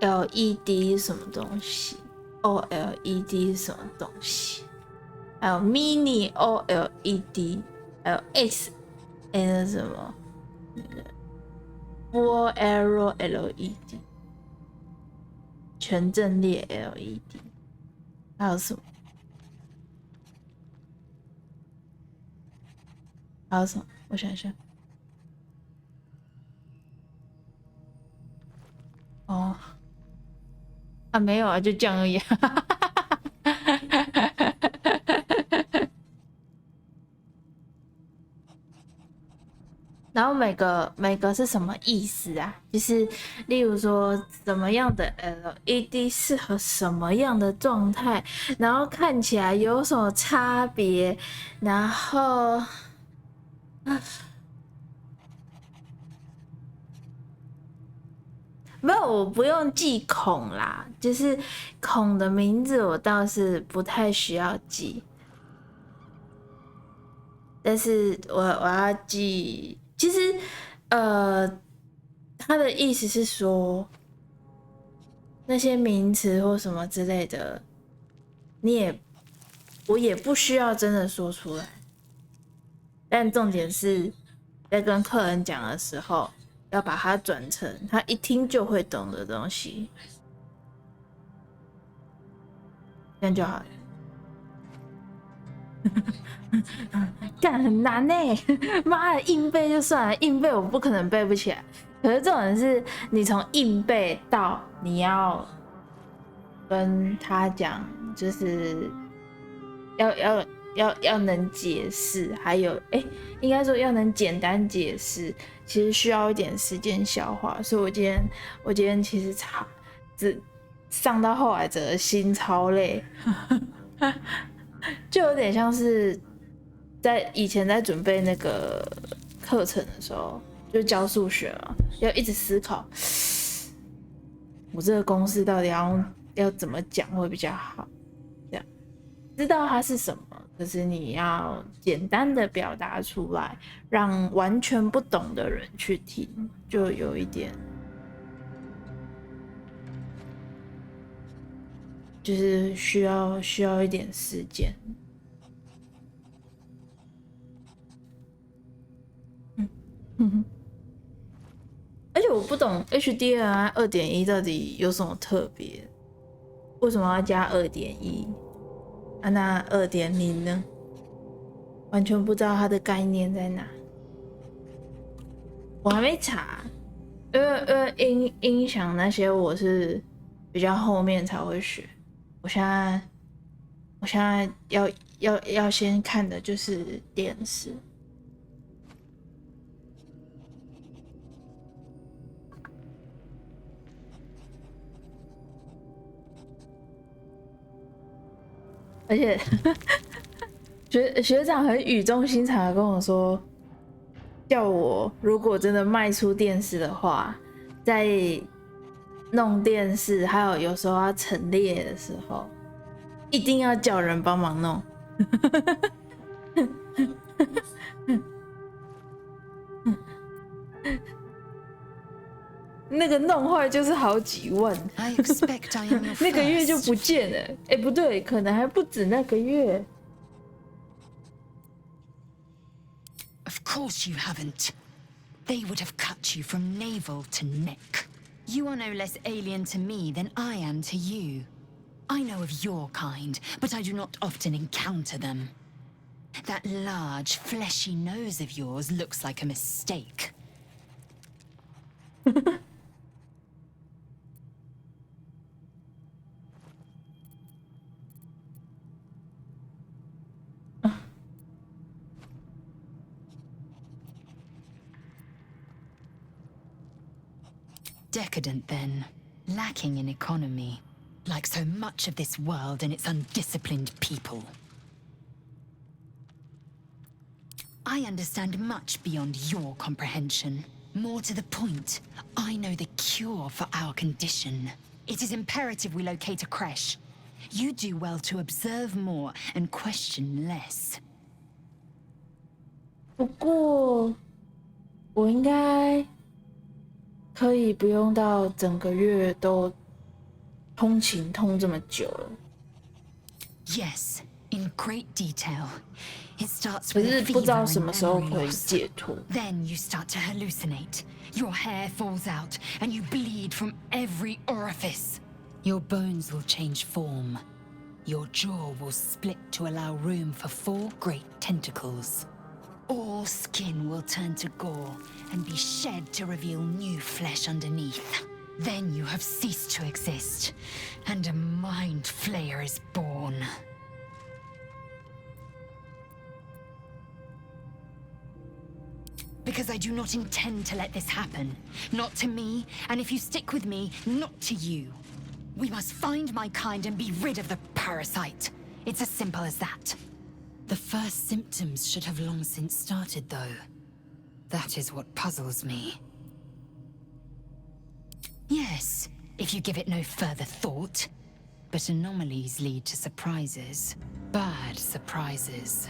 LED 是什么东西 ？OLED 是什么东西？还有 Mini OLED， 还有 那什么那个 Full Arrow LED， 全阵列 LED， 还有什么？还有什么？我想想。哦，啊，没有啊，就这样而已。然后每个是什么意思啊？就是例如说什么样的 LED 适合什么样的状态，然后看起来有什么差别，然后没有，我不用记孔啦，就是孔的名字我倒是不太需要记，但是我要记。其实，他的意思是说，那些名词或什么之类的，我也不需要真的说出来。但重点是在跟客人讲的时候，要把它转成他一听就会懂的东西，这样就好了。干很难呢、妈的，硬背就算了，硬背我不可能背不起来。可是这种人是你从硬背到你要跟他讲，就是要能解释，还有应该说要能简单解释，其实需要一点时间消化。所以我今天其实只上到后来，整个心超累，就有点像是以前在准备那个课程的时候，就教数学嘛，要一直思考，我这个公式到底要怎么讲会比较好，这样知道它是什么，可是你要简单的表达出来，让完全不懂的人去听，就有一点，就是需要一点时间。而且我不懂 HDMI 2.1到底有什么特别，为什么要加2.1？啊，那2.0呢？完全不知道它的概念在哪。我还没查，因为音响那些我是比较后面才会学。我现在要先看的就是电视。而且学长很语重心长的跟我说，叫我如果真的卖出电视的话，在弄电视，还有时候要陈列的时候，一定要叫人帮忙弄。那个弄坏就是好几万，那个月就不见了。哎，不对，可能还不止那个月。Of course you haven't. They would have cut you from navel to neck. You are no less alien to me than I am to you. I know of your kind, but I do not often encounter them. That large, fleshy nose of yours looks like a mistake. Decadent, then. Lacking in economy. Like so much of this world and its undisciplined people. I understand much beyond your comprehension. More to the point, I know the cure for our condition. It is imperative we locate a creche. You do well to observe more and question less. 不过，我应该可以不用到整个月都通勤通这么久了。Yes, in great detail. It starts 可 with 是 a 不知道 fever 什 and 么时候 memory 可以 loss. 解脱。Then you start to hallucinate. Your hair falls out, and you bleed from every orifice. Your bones will change form. Your jaw will split to allow room for 4 great tentacles. All skin will turn to gore and be shed to reveal new flesh underneath. Then you have ceased to exist, and a mind flayer is born. Because I do not intend to let this happen. Not to me, and if you stick with me, not to you. We must find my kind and be rid of the parasite. It's as simple as that. The first symptoms should have long since started, though. That is what puzzles me. Yes, if you give it no further thought. But anomalies lead to surprises. Bad surprises.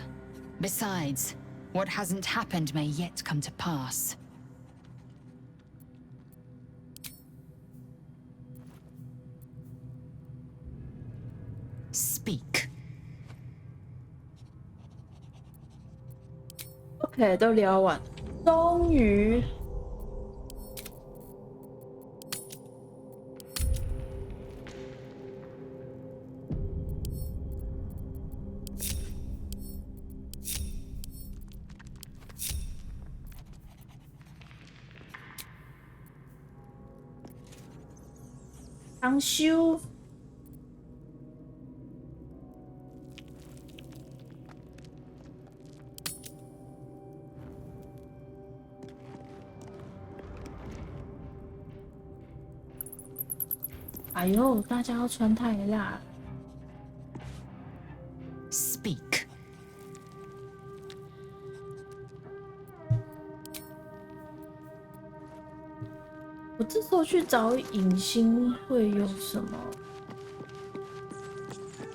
Besides, what hasn't happened may yet come to pass. Speak. OK， 都聊完，终于。刚修，哎呦，大家要穿太辣了。Speak. 我这时候去找影星会有什么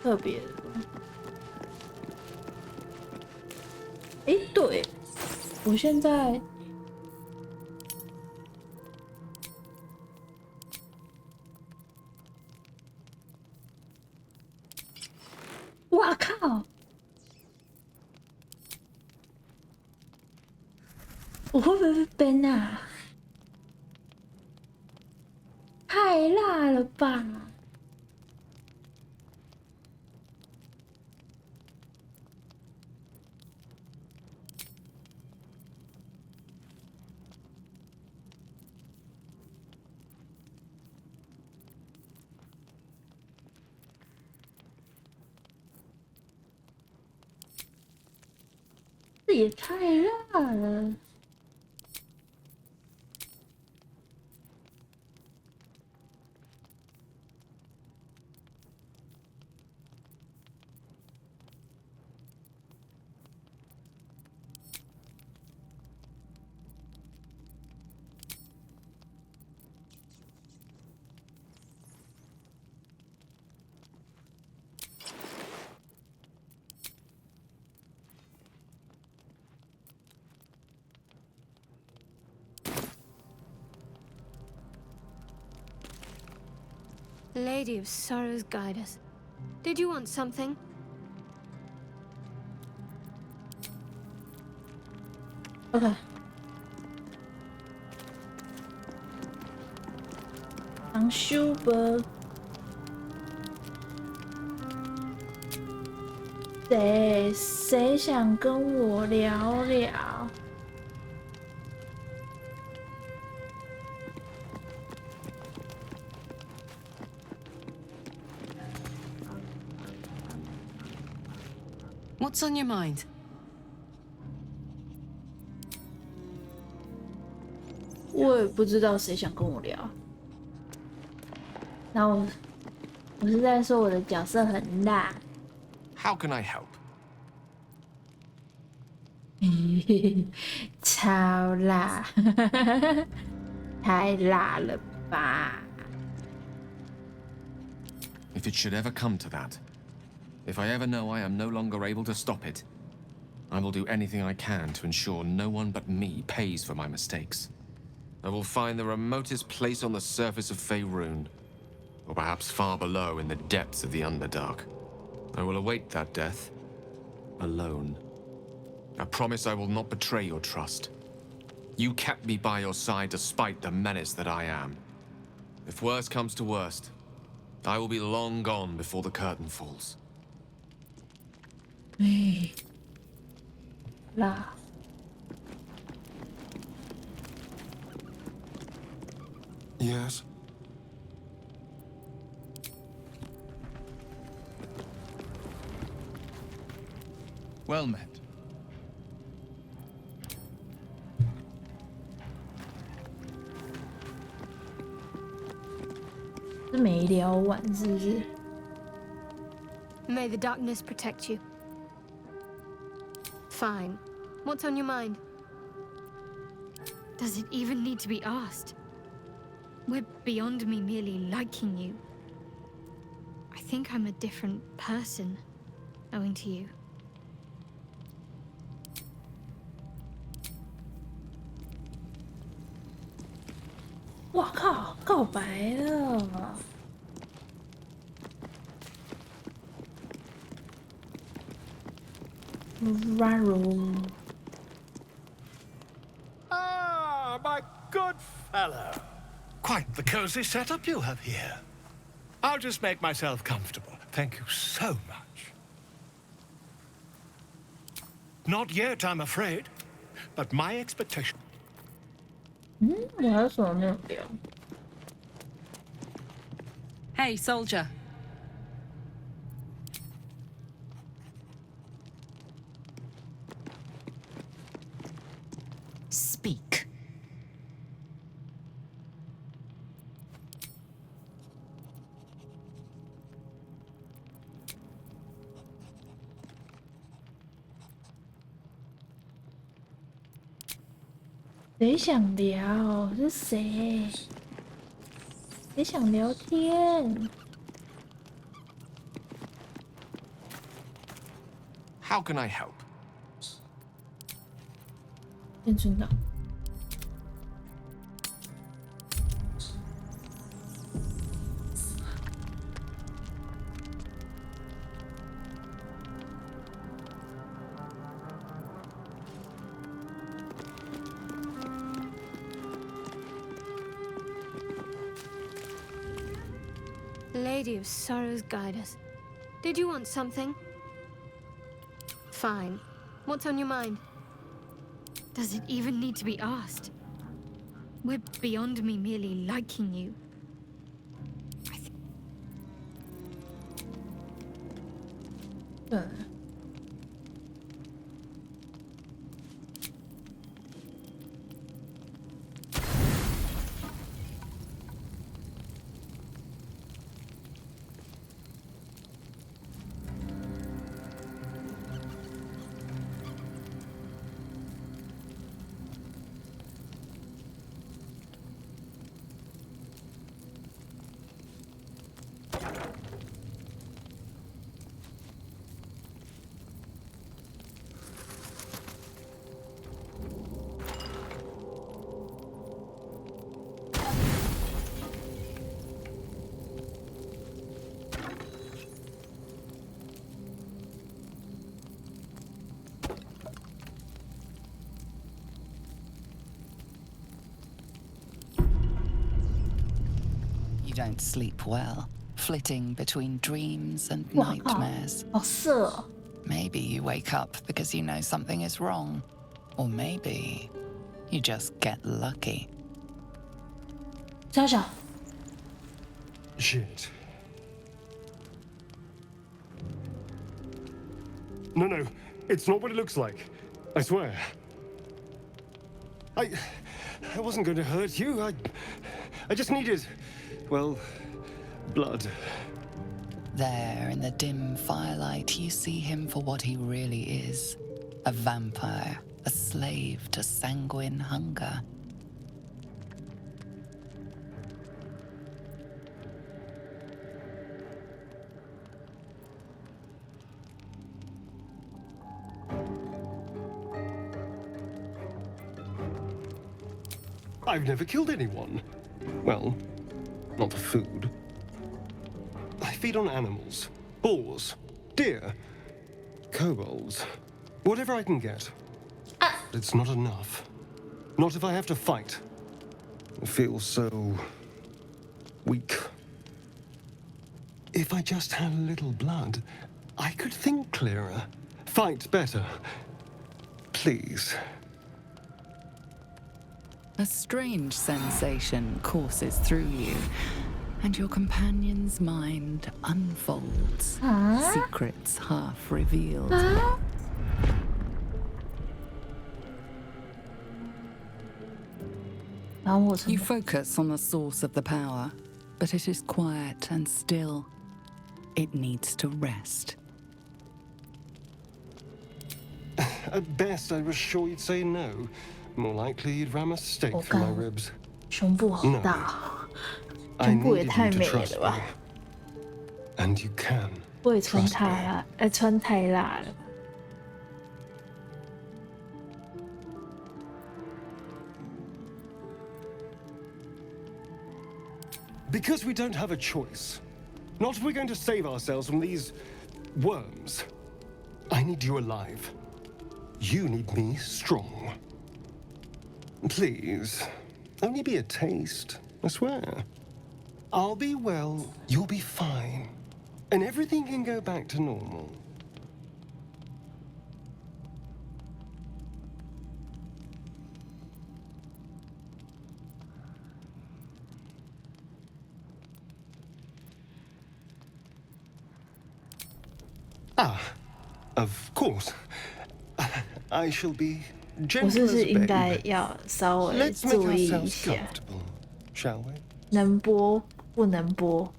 特别的吗？哎，对，我现在哇靠！我会不会被崩啊？太辣了吧！这也太辣了！Lady of Sorrows, guide us. Did you want something? OK， 当修吧。谁想跟我聊聊？ What's on your mind? 我也不知道谁想跟我聊。然后我是在说我的角色很辣。 How can I help? 超辣，太辣了吧！ If it should ever come to that, if I ever know I am no longer able to stop it, I will do anything I can to ensure no one but me pays for my mistakes. I will find the remotest place on the surface of Faerun, or perhaps far below in the depths of the Underdark. I will await that death, alone. I promise I will not betray your trust. You kept me by your side despite the menace that I am. If worst comes to worst, I will be long gone before the curtain falls. 辣。 Yes? Well met. 是没聊完是不是？ May the darkness protect you. Fine. What's on your mind? Does it even need to be asked? We're beyond me merely liking you. I think I'm a different person, owing to you. 哇靠，告白了！ Raro. Ah, my good fellow. Quite the cozy setup you have here. I'll just make myself comfortable. Thank you so much. Not yet, I'm afraid. But my expectation... 我还有什么没有聊？ Hey, soldier. Speak.谁想聊？是谁？谁想聊天？ How can I help? 天存档。Lady of Sorrows, guide us. Did you want something? Fine. What's on your mind? Does it even need to be asked? We're beyond me merely liking you. Hmm. You don't sleep well, flitting between dreams and nightmares. 好色哦！ Maybe you wake up because you know something is wrong. Or maybe you just get lucky. 小小， Shit. No, no, it's not what it looks like. I swear. I wasn't going to hurt you. I just needed, well, blood. There, in the dim firelight, you see him for what he really is. A vampire, a slave to sanguine hunger. I've never killed anyone. Well, not for food. I feed on animals. Boars. Deer. Kobolds. Whatever I can get. It's not enough. Not if I have to fight. I feel so... weak. If I just had a little blood, I could think clearer. Fight better. Please. A strange sensation courses through you, and your companion's mind unfolds, secrets half revealed. You focus on the source of the power, but it is quiet and still. It needs to rest. At best, I was sure you'd say no. More likely you'd ram a stake through my ribs. 胸部好大，胸部也太美了吧！ And you can. 我也穿太辣，穿太辣了。 Because we don't have a choice. Not if we're going to save ourselves from these worms. I need you alive. You need me strong. Please, only be a taste, I swear. I'll be well, you'll be fine. And everything can go back to normal. Ah, of course. I shall be 我 gentle 是不 as 是 a 应该 babe. 要稍微 Let's make 注意一 ourselves 下， comfortable, shall we? 能播不能播？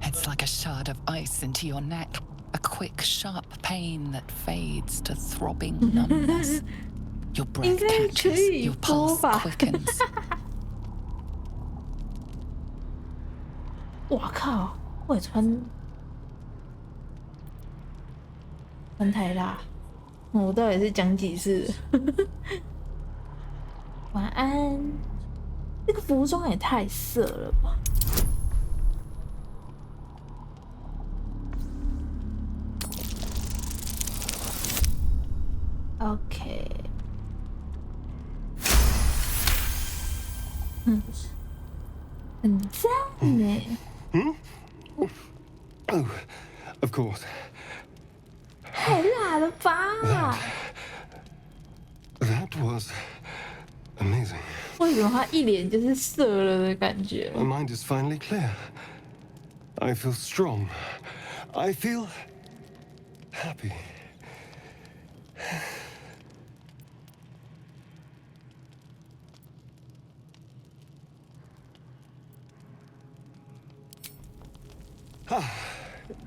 It's like a shard of ice into your neck, a quick, sharp pain that fades to throbbing numbness. Your breath catches, your pulse quickens. 哇靠！我也穿太辣，我到底是讲几次？晚安。这个服装也太色了吧！ OK，很赞呢。Oh, of course. 太辣了吧！ That was amazing. 为什么他一脸就是射了的感觉？ My mind is finally clear. I feel strong. I feel happy.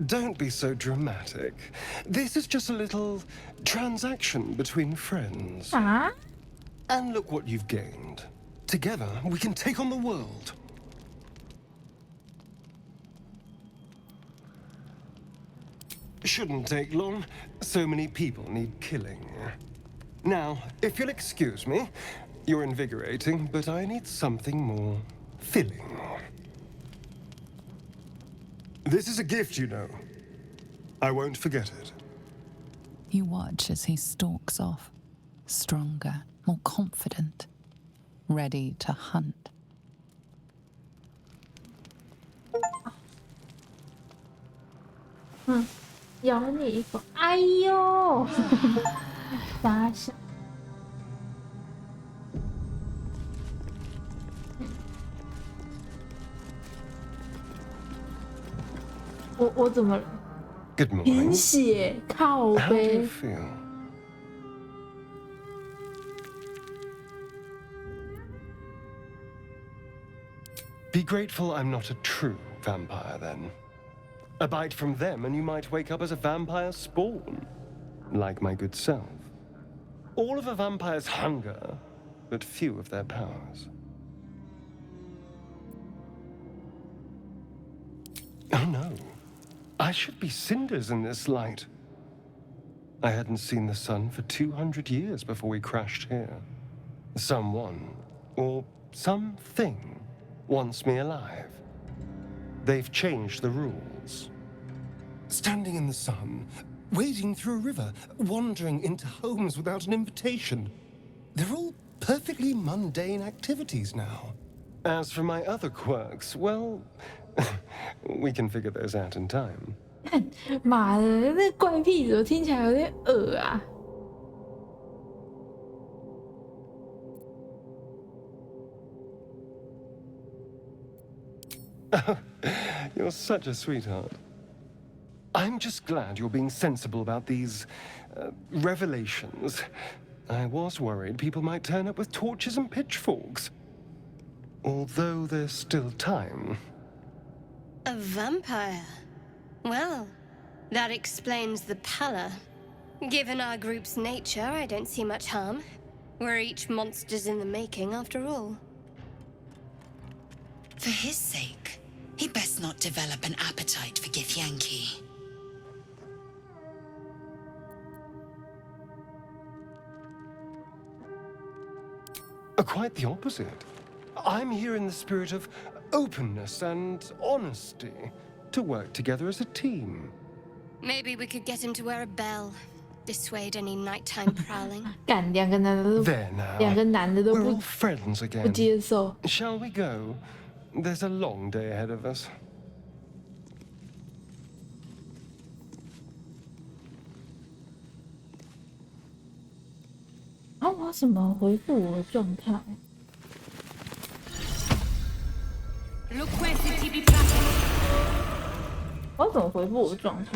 Don't be so dramatic. This is just a little transaction between friends. 啊？ And look what you've gained. Together, we can take on the world. Shouldn't take long. So many people need killing. Now, if you'll excuse me, you're invigorating, but I need something more filling. This is a gift, you know. I won't forget it. You watch as he stalks off, stronger, more confident, ready to hunt. 咬你一口，哎呦！傻笑。我怎么了？ Good 贫 morning. 血，靠 How do 背 you。feel? Be grateful I'm not a true vampire, then. A bite from them, and you might wake up as a vampire spawn, like my good self. All of a vampire's hunger, but few of their powers. Oh no. I should be cinders in this light. I hadn't seen the sun for 200 years before we crashed here. Someone, or something, wants me alive. They've changed the rules. Standing in the sun, wading through a river, wandering into homes without an invitation. They're all perfectly mundane activities now. As for my other quirks, well, we can figure those out in time. 妈的，那怪癖怎么听起来有点恶啊？ You're such a sweetheart. I'm just glad you're being sensible about these revelations. I was worried people might turn up with torches and pitchforks. Although there's still time. A vampire? Well, that explains the pallor. Given our group's nature, I don't see much harm. We're each monsters in the making, after all. For his sake, he best not develop an appetite for Githyanki. Quite the opposite. I'm here in the spirit of openness and honesty, to work together as a team. Maybe we could get him to wear a bell. Dissuade any nighttime prowling. 干，两个男的都， There now. 两个男的都 We're 不 all friends 不 again. 接受。 Shall we go? There's a long day ahead of us. 啊，我要怎么回复我的状态？我要怎么回复我的状态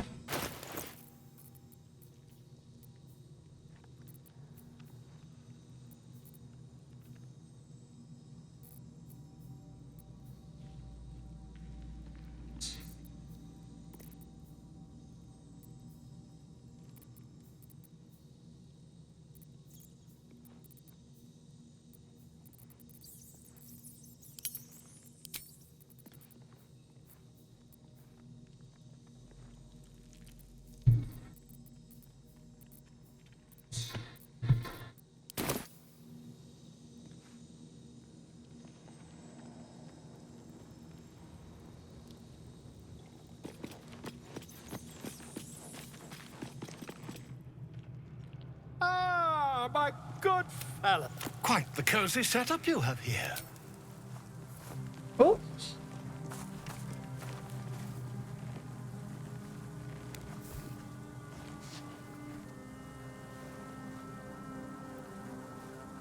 ？Ah, my good fella. Quite the cozy setup you have here.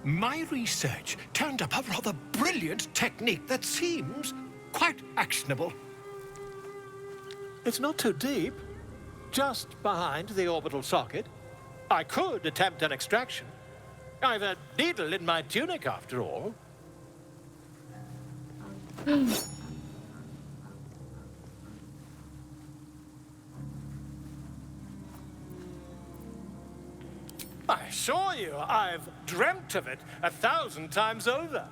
My research turned up a rather brilliant technique that seems quite actionable. It's not too deep, just behind the orbital socket. I could attempt an extraction. I've a needle in my tunic, after all. I assure you, I've dreamt of it 1,000 times over.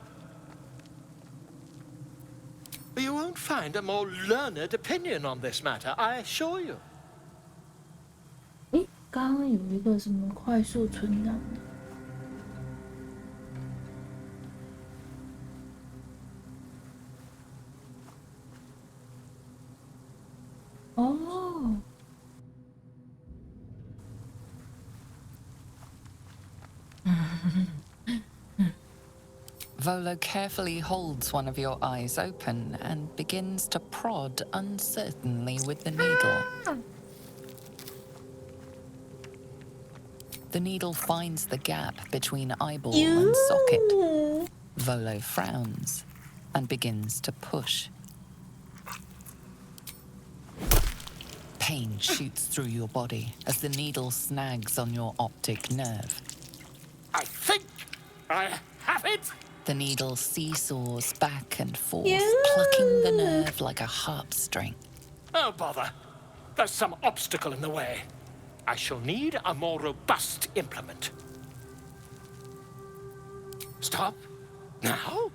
You won't find a more learned opinion on this matter, I assure you. 诶，刚刚有一个什么快速存档的？哦。 Volo carefully holds one of your eyes open and begins to prod uncertainly with the needle. The needle finds the gap between eyeball and socket. Volo frowns and begins to push. Pain shoots through your body as the needle snags on your optic nerve. I think I have it! The needle seesaws back and forth, plucking the nerve like a harp string. Oh, bother. There's some obstacle in the way. I shall need a more robust implement. Stop. Now?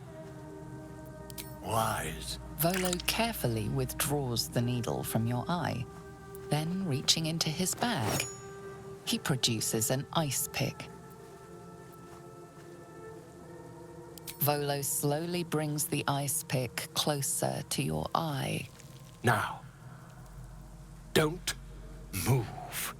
Wise. Volo carefully withdraws the needle from your eye. Then, reaching into his bag, he produces an ice pick. Volo slowly brings the ice pick closer to your eye. Now, don't move.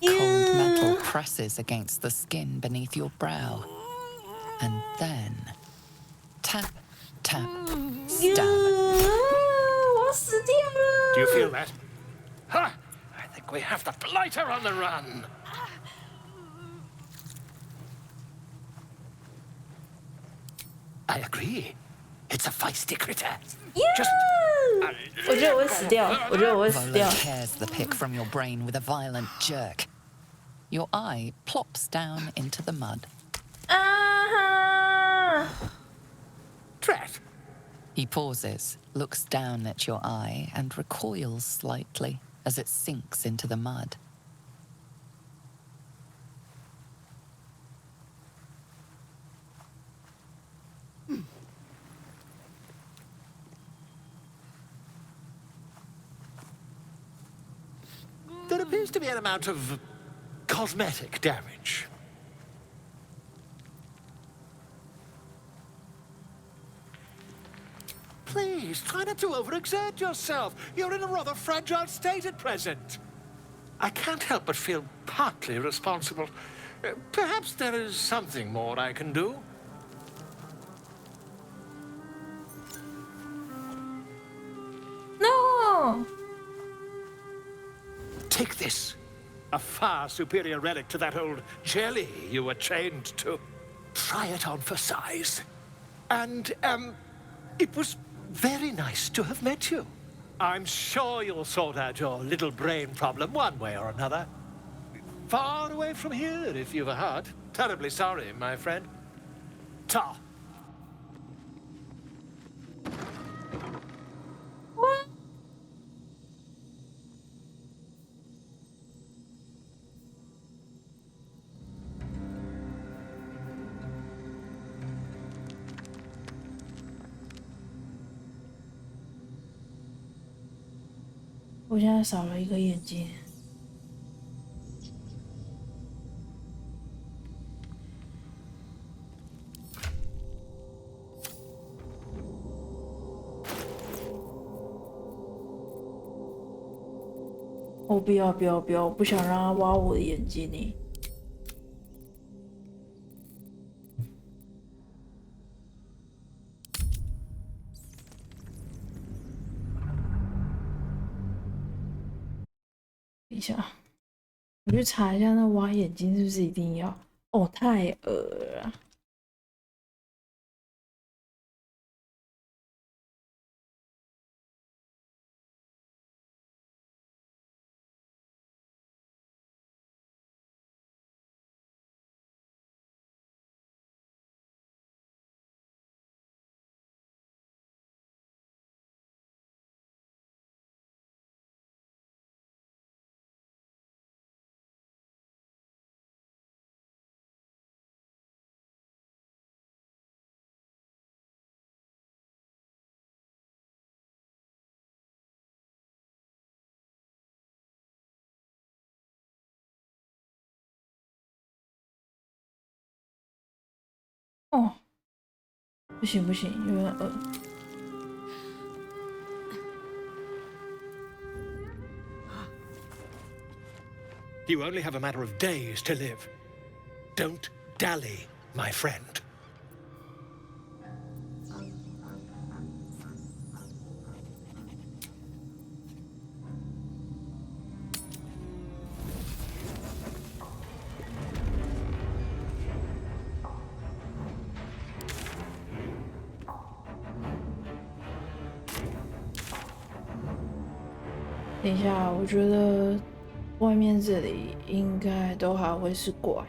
Cold metal presses against the skin beneath your brow. And then, tap, tap, stab. Do you feel that? Ha! I think we have the blighter on the run. I agree. It's a feisty critter. Just 我觉得我会死掉，我觉得我会死 Volo 掉。 tears the pick from your brain with a violent jerk. Your eye plops down into the mud. Tret. He pauses, looks down at your eye, and recoils slightly as it sinks into the mud. There appears to be an amount of cosmetic damage. Please, try not to overexert yourself. You're in a rather fragile state at present. I can't help but feel partly responsible. Perhaps there is something more I can do. No. Take this. A far superior relic to that old jelly you were chained to. Try it on for size. And, it was very nice to have met you. I'm sure you'll sort out your little brain problem one way or another. Far away from here, if you've a heart. Terribly sorry, my friend. Ta. What?我现在少了一个眼睛。我不要不要不要！我不想让他挖我的眼睛呢。一下，我去查一下那挖眼睛是不是一定要？哦，太恶了啦。哦，不行不行，有点饿。You only have a matter of days to live. Don't dally, my friend. 等一下，我觉得外面这里应该都还会是怪。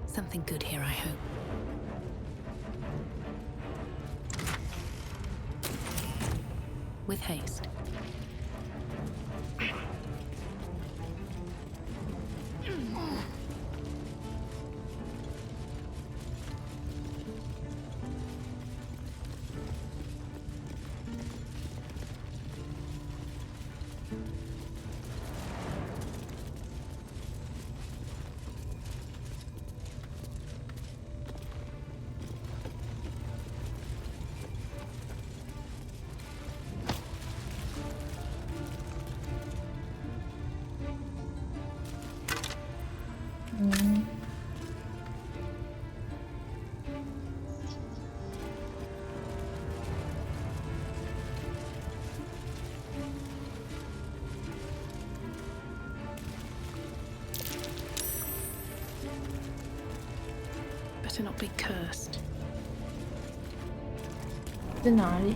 Something good here, I hope. With haste. Better not be cursed. 在哪里？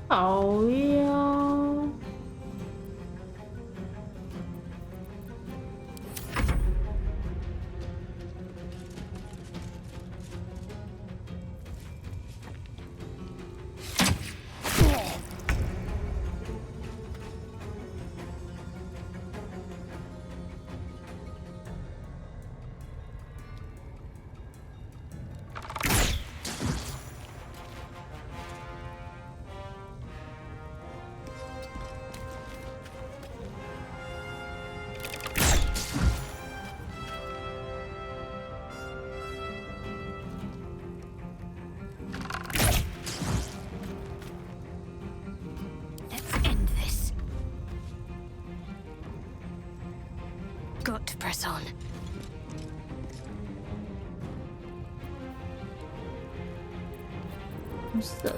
好呀。got to press on. What's that?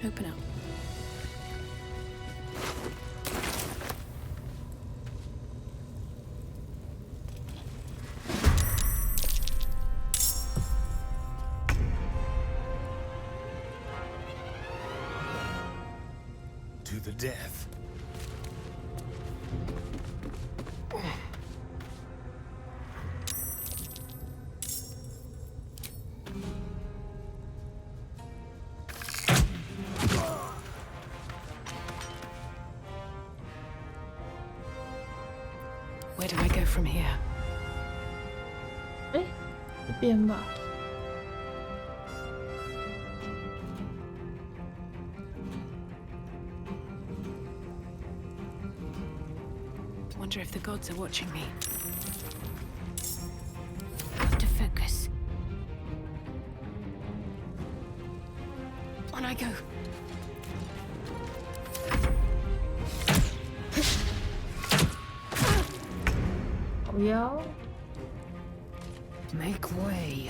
Open up. To the death. Where do I go from here? 哎，这边吧。Wonder if the gods are watching me. Have to focus. On I go. Oh yeah. Make way.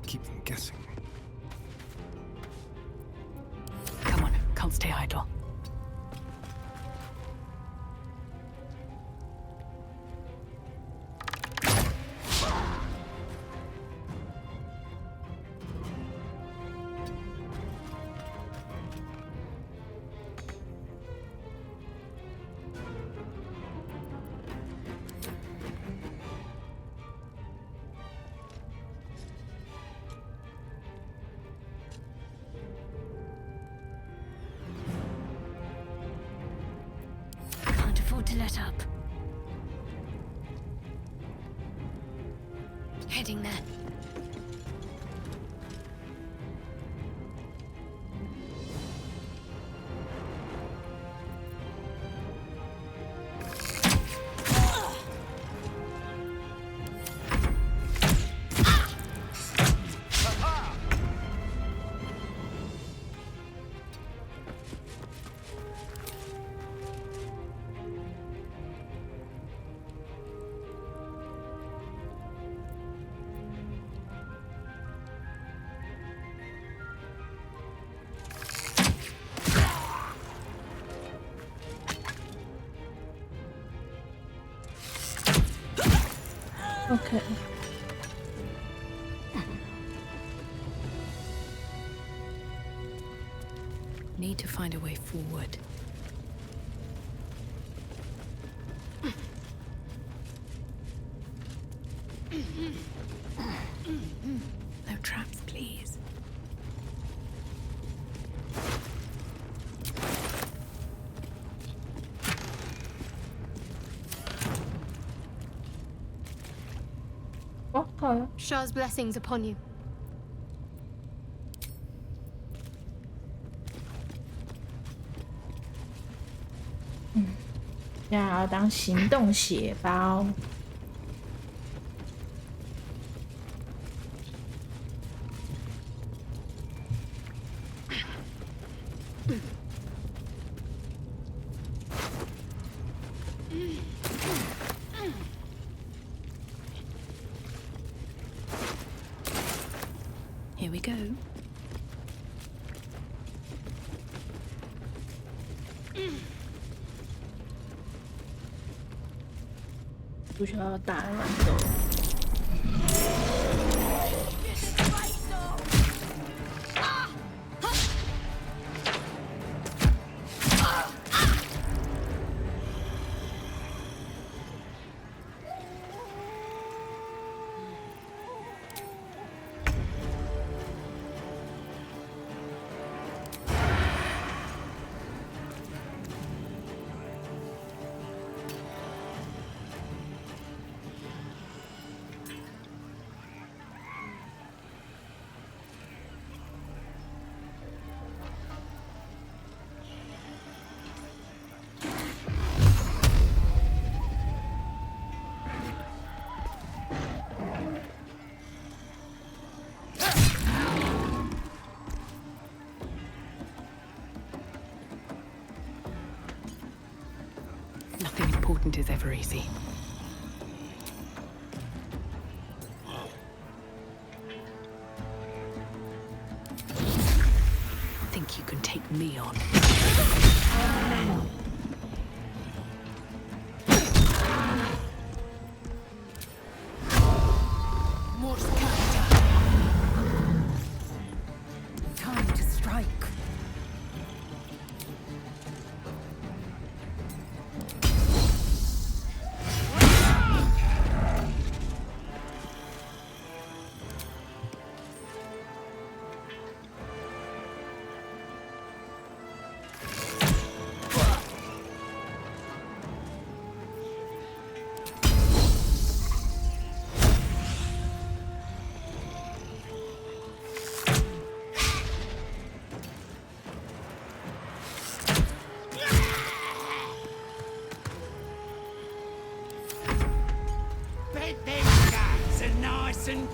Keep them guessing. Come on, can't stay idle. Can't afford to let up. Heading there. Okay. Need to find a way forward. No traps, please. Okay. Shah's blessings upon you. 要当行动血包。Here we go.不需要打软斗。Nothing important is ever easy. Think you can take me on? Time to strike.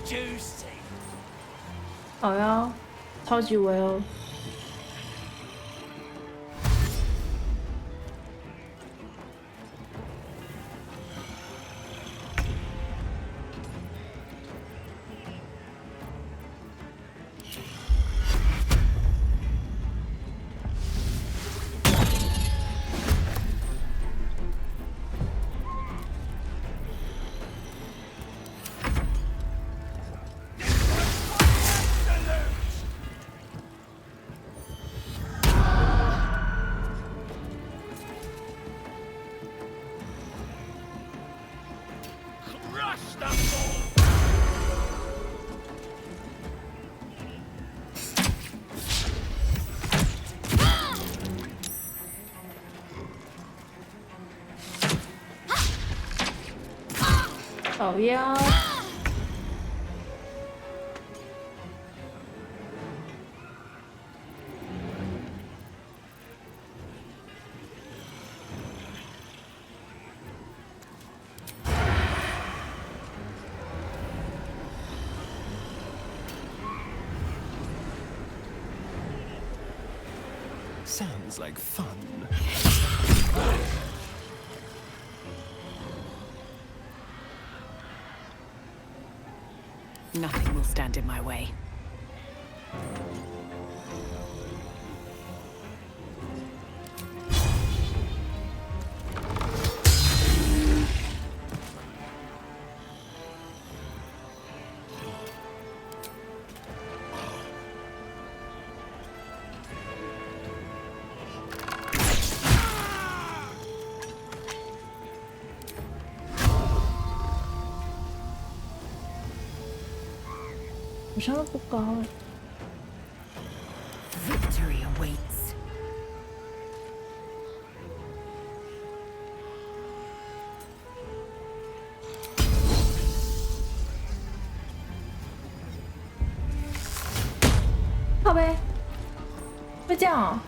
Juicy. 好呀，超级维欧。好呀。Sounds like fun. Nothing will stand in my way. Victory awaits. 靠呗，会这样哦。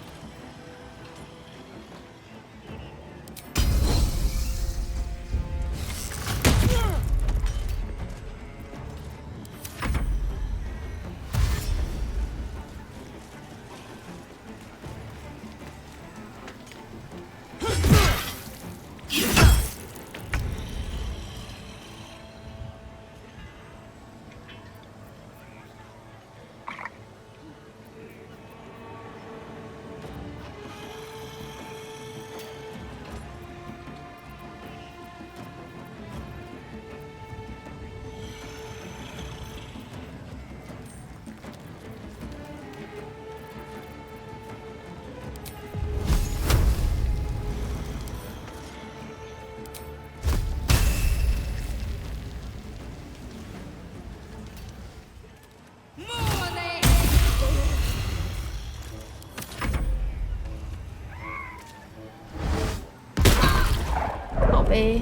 好呗。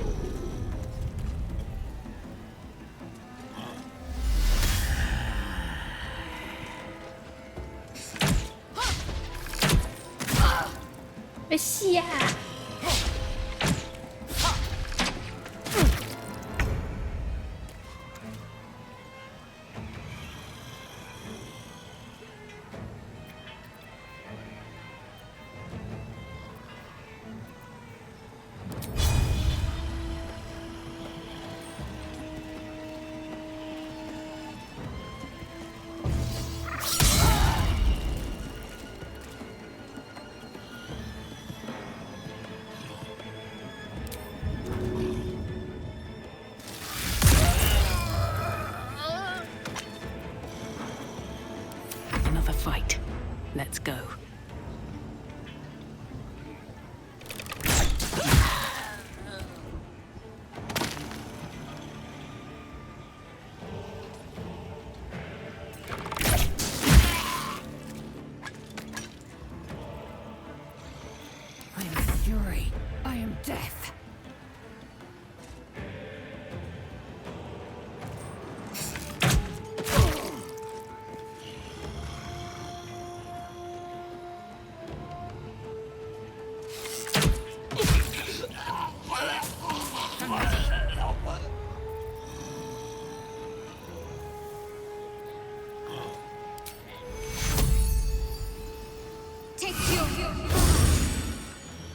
被吓。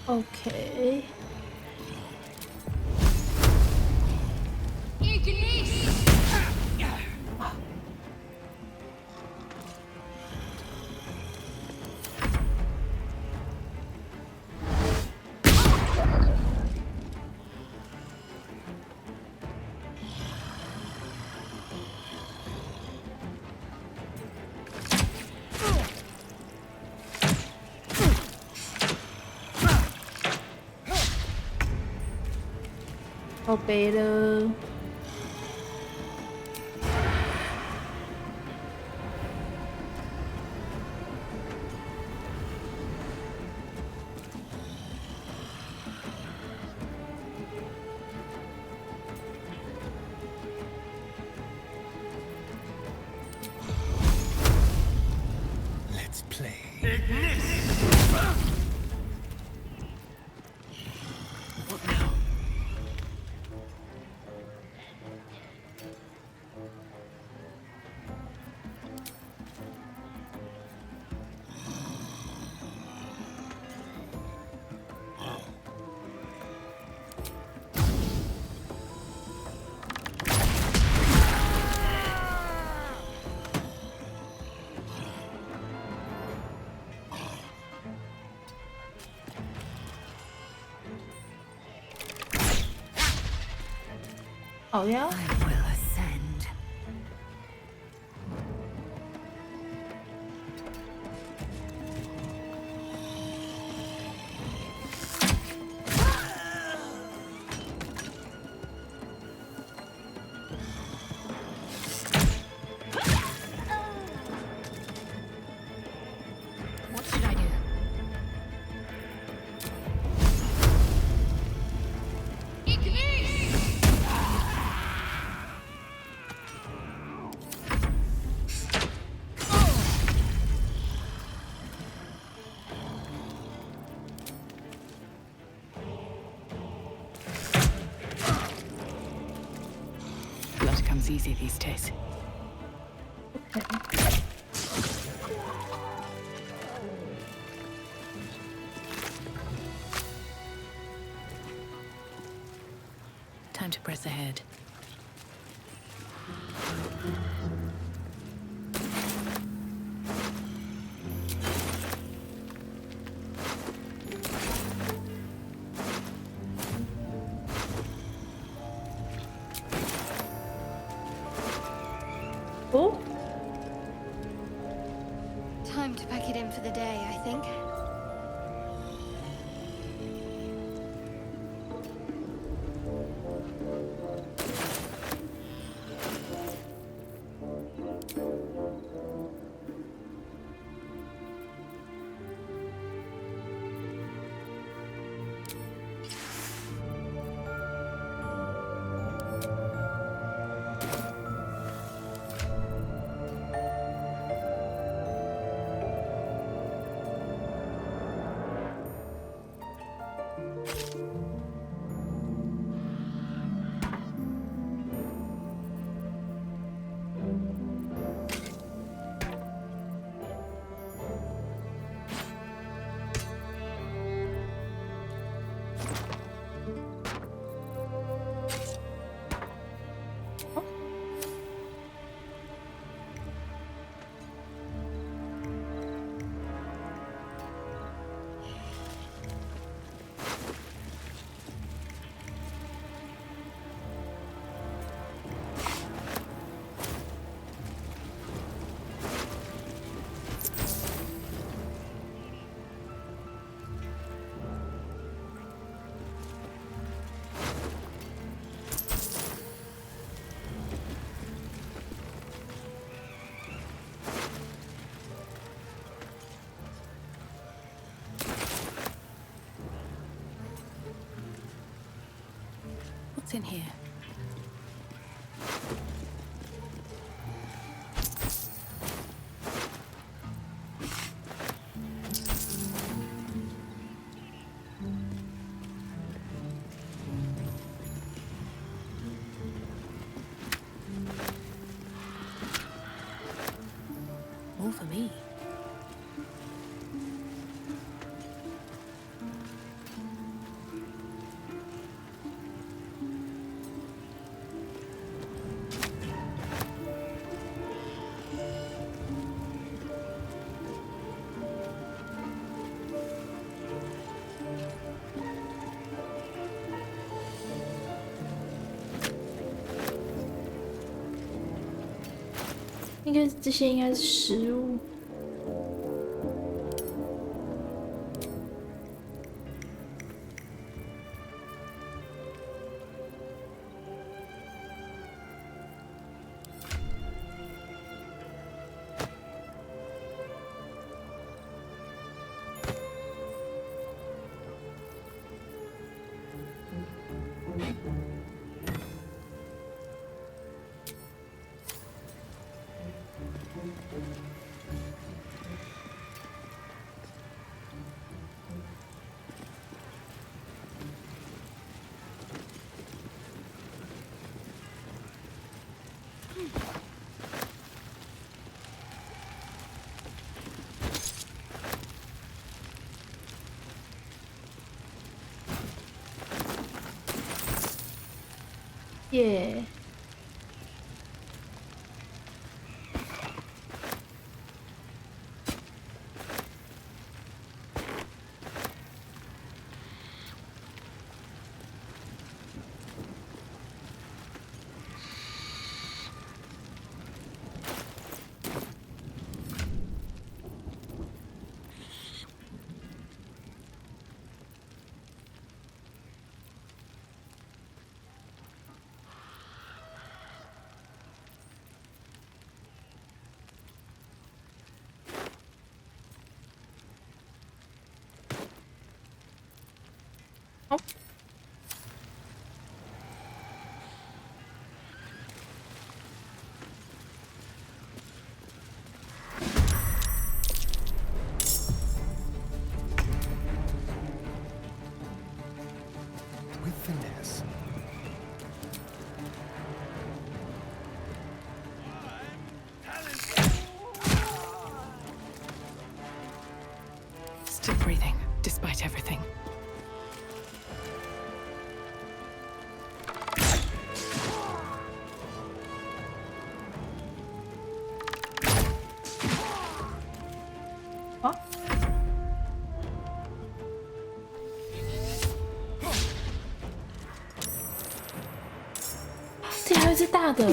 OK。靠背了。Let's play. What now? Oh yeah. I will ascend. What should I do? Blood comes easy these days. Time to press ahead. Oh. Time to pack it in for the day, I think. What's in here? All for me. 应该这些应该是食物。耶！With finesse. Still breathing, despite everything. Huh? 这还有一只大的。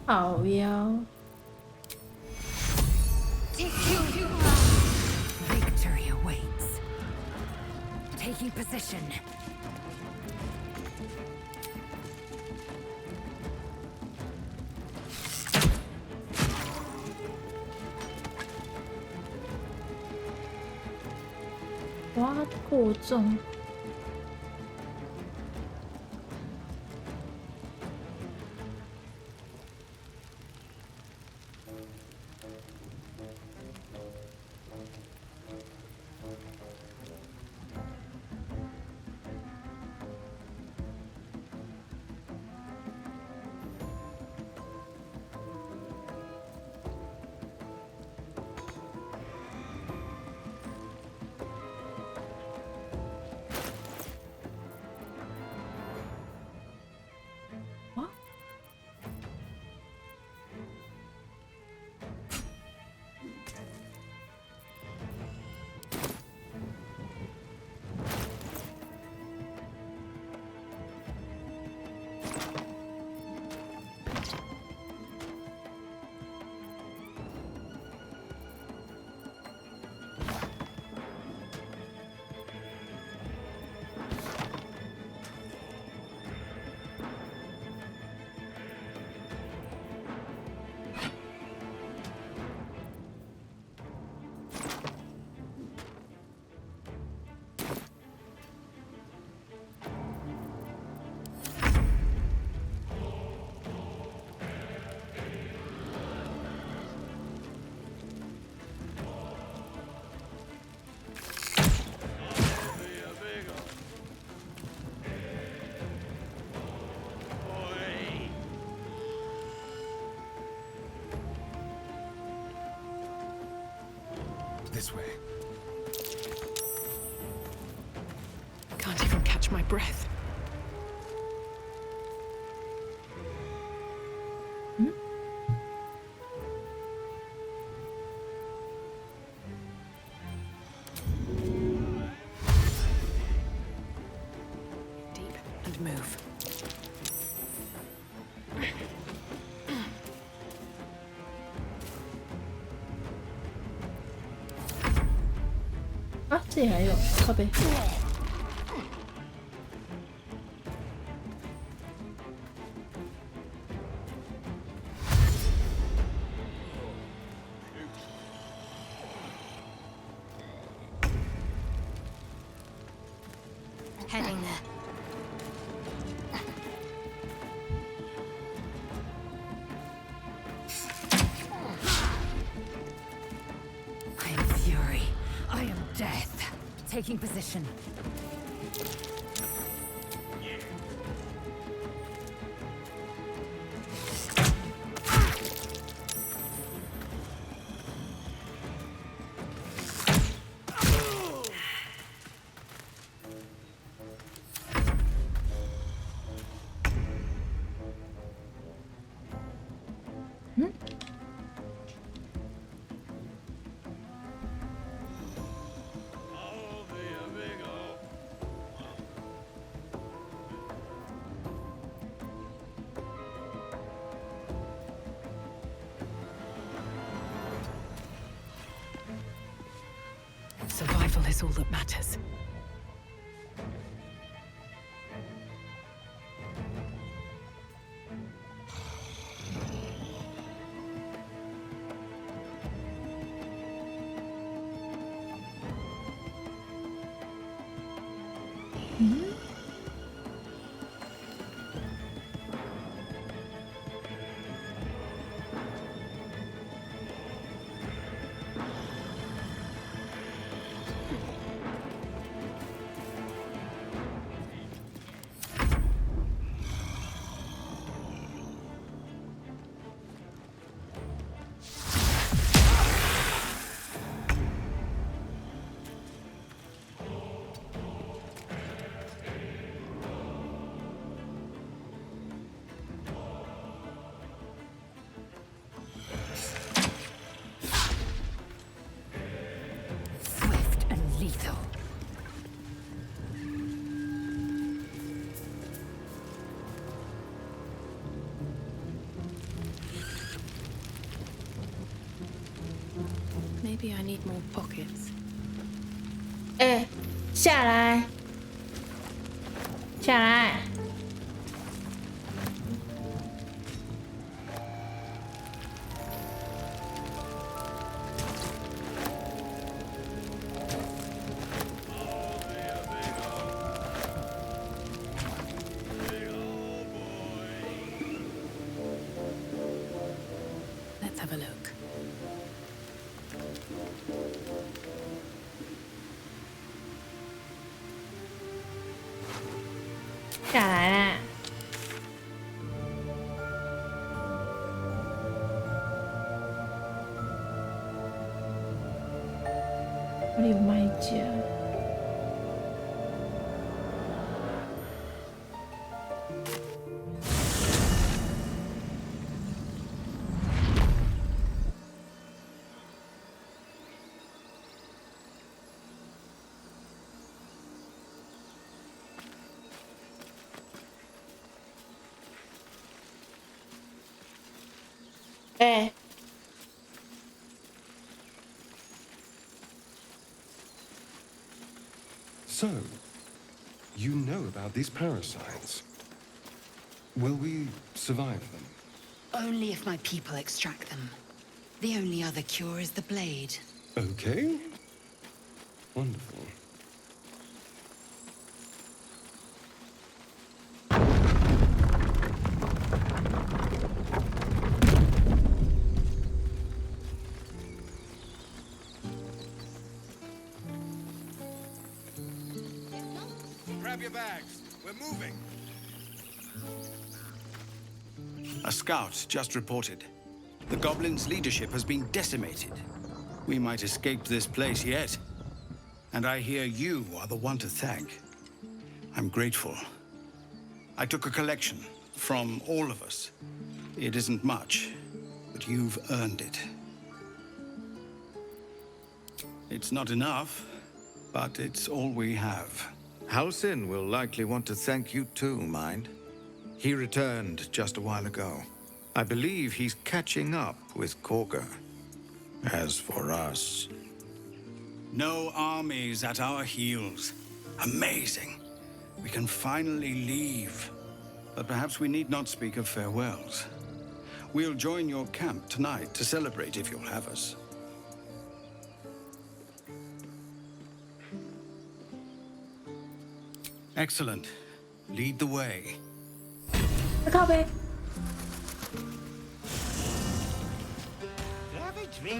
好妖。 Victory awaits. Taking position. 와过重。This way. Can't even catch my breath. Deep and move. Ah, 这里还有靠背。Heading there. I am fury. I am death. Taking position. Survival is all that matters. Swift and lethal. Maybe I need more pockets. 哎，下来，下来。Let's have a look. 下来啦！哪里有卖家？哎， So, you know about these parasites. Will we survive them? Only if my people extract them. The only other cure is the blade. Okay. Wonderful. Grab your bags. We're moving. A scout just reported. The goblins' leadership has been decimated. We might escape this place yet. And I hear you are the one to thank. I'm grateful. I took a collection from all of us. It isn't much, but you've earned it. It's not enough, but it's all we have. Halsin will likely want to thank you too, Mind. He returned just a while ago. I believe he's catching up with Korga. As for us... No armies at our heels. Amazing. We can finally leave. But perhaps we need not speak of farewells. We'll join your camp tonight to celebrate if you'll have us. Excellent. Lead the way. Copy. Ravage me.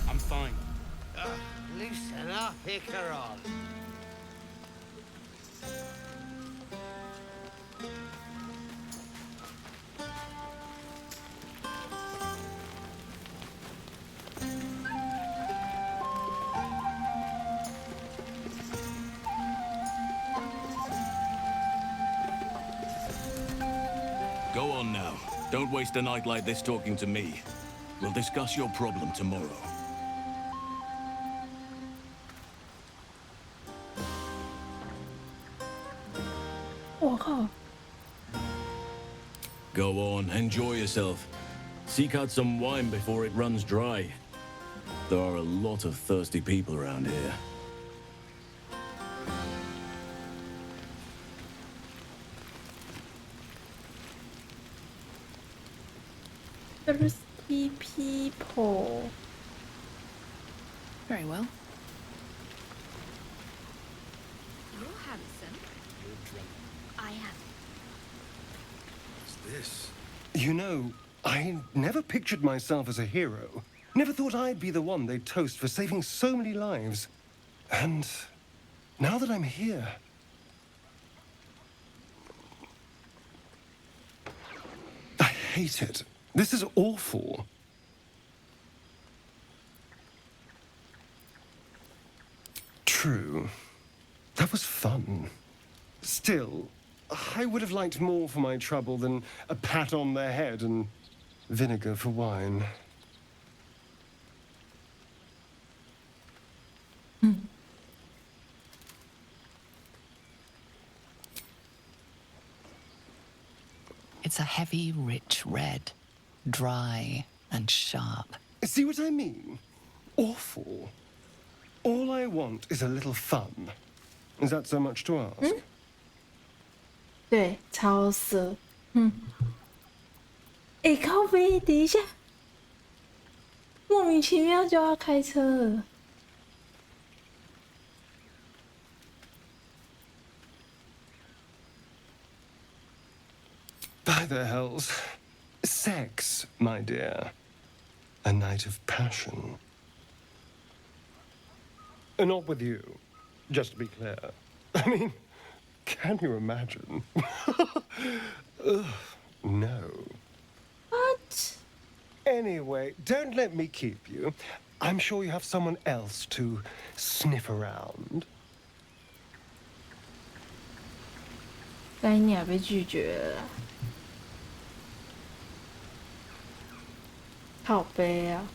I'm fine. Loosen up, Icaron. Go on now. Don't waste a night like this talking to me. We'll discuss your problem tomorrow. Go on, enjoy yourself. Seek out some wine before it runs dry. There are a lot of thirsty people around here. Thirsty people. Very well. You're Harrison. I am. What's this? You know, I never pictured myself as a hero. Never thought I'd be the one they'd toast for saving so many lives. And now that I'm here... I hate it. This is awful. True. That was fun. Still, I would have liked more for my trouble than a pat on the head and vinegar for wine. It's a heavy, rich red, dry and sharp. See what I mean? Awful. All I want is a little fun. Is that so much to ask? 对，超色。靠背，等一下，莫名其妙就要开车了。By the hells. Sex, my dear. A night of passion. Not with you, just to be clear. I mean, can you imagine? Ugh, no. What? Anyway, don't let me keep you. I'm sure you have someone else to sniff around. 该你也被拒绝了啦，靠背啊！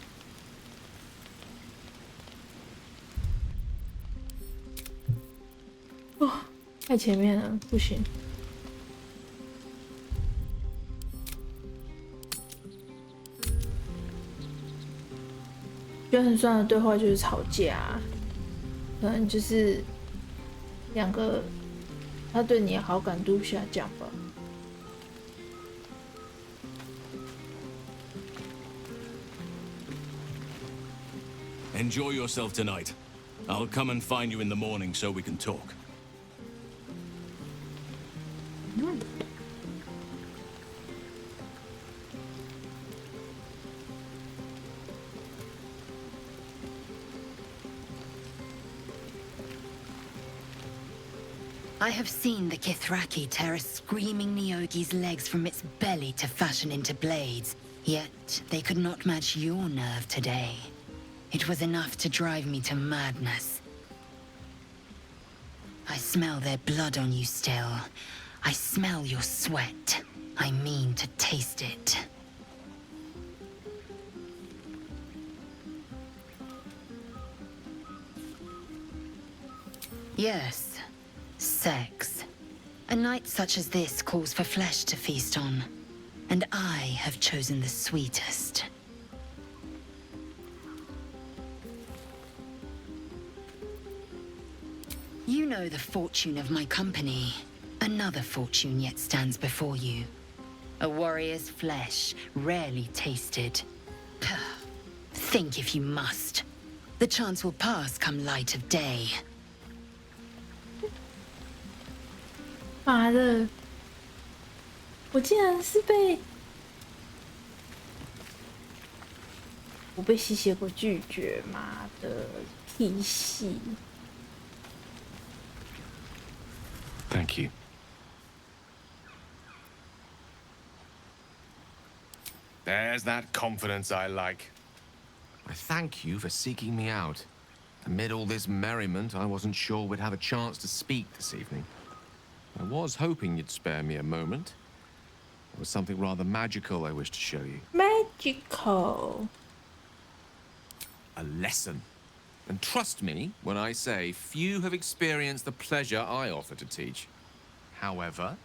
哇，太前面了，不行。觉得很酸的对话就是吵架啊，可能就是两个他对你的好感度下降吧。Enjoy yourself tonight. I'll come and find you in the morning so we can talk. I have seen the Kithraki tear a screaming Neogi's legs from its belly to fashion into blades, yet they could not match your nerve today. It was enough to drive me to madness. I smell their blood on you still. I smell your sweat. I mean to taste it. Yes, sex. A night such as this calls for flesh to feast on, and I have chosen the sweetest. You know the fortune of my company. Another fortune yet stands before you. A warrior's flesh, rarely tasted. Think if you must. The chance will pass come light of day. 妈的！我竟然是被吸血鬼拒绝，妈的屁戏！ Thank you. There's that confidence I like. I thank you for seeking me out. Amid all this merriment, I wasn't sure we'd have a chance to speak this evening. I was hoping you'd spare me a moment. There was something rather magical I wished to show you. Magical. A lesson. And trust me when I say few have experienced the pleasure I offer to teach. However,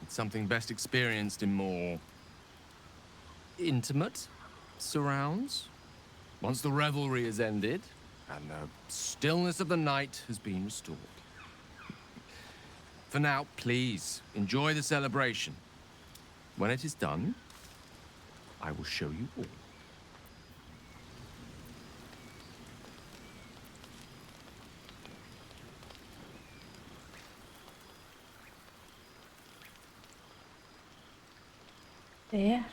it's something best experienced in more intimate surrounds. Once the revelry is ended and the stillness of the night has been restored. For now, please enjoy the celebration. When it is done, I will show you all. There.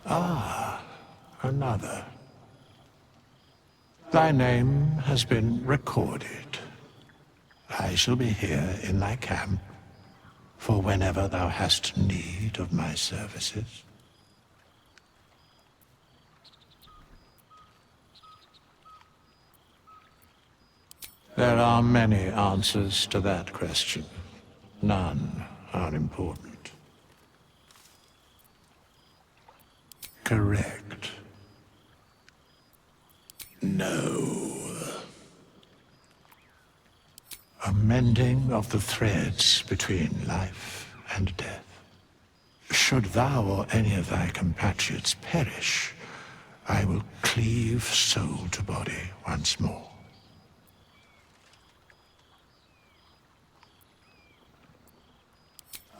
Ah, another. Thy name has been recorded. I shall be here in thy camp for whenever thou hast need of my services. There are many answers to that question. None are important. Correct. No. A mending of the threads between life and death. Should thou or any of thy compatriots perish, I will cleave soul to body once more.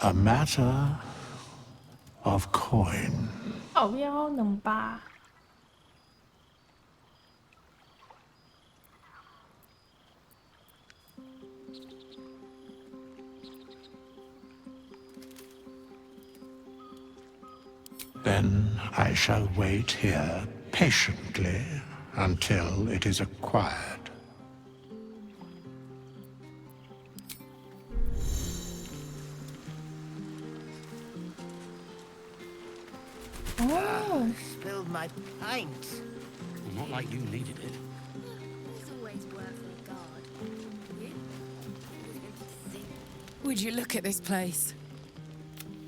A matter of coin. 好妖能吧？ Then I shall wait here patiently until it is acquired. Oh. Spilled my pint. Not like you needed it. It's always worth a guard. Would you look at this place?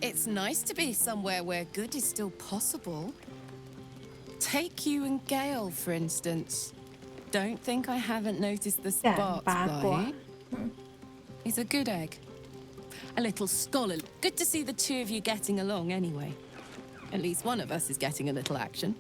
It's nice to be somewhere where good is still possible. Take you and Gale, for instance. Don't think I haven't noticed the sparks flying. He's a good egg. A little scholar. Good to see the two of you getting along anyway. At least one of us is getting a little action.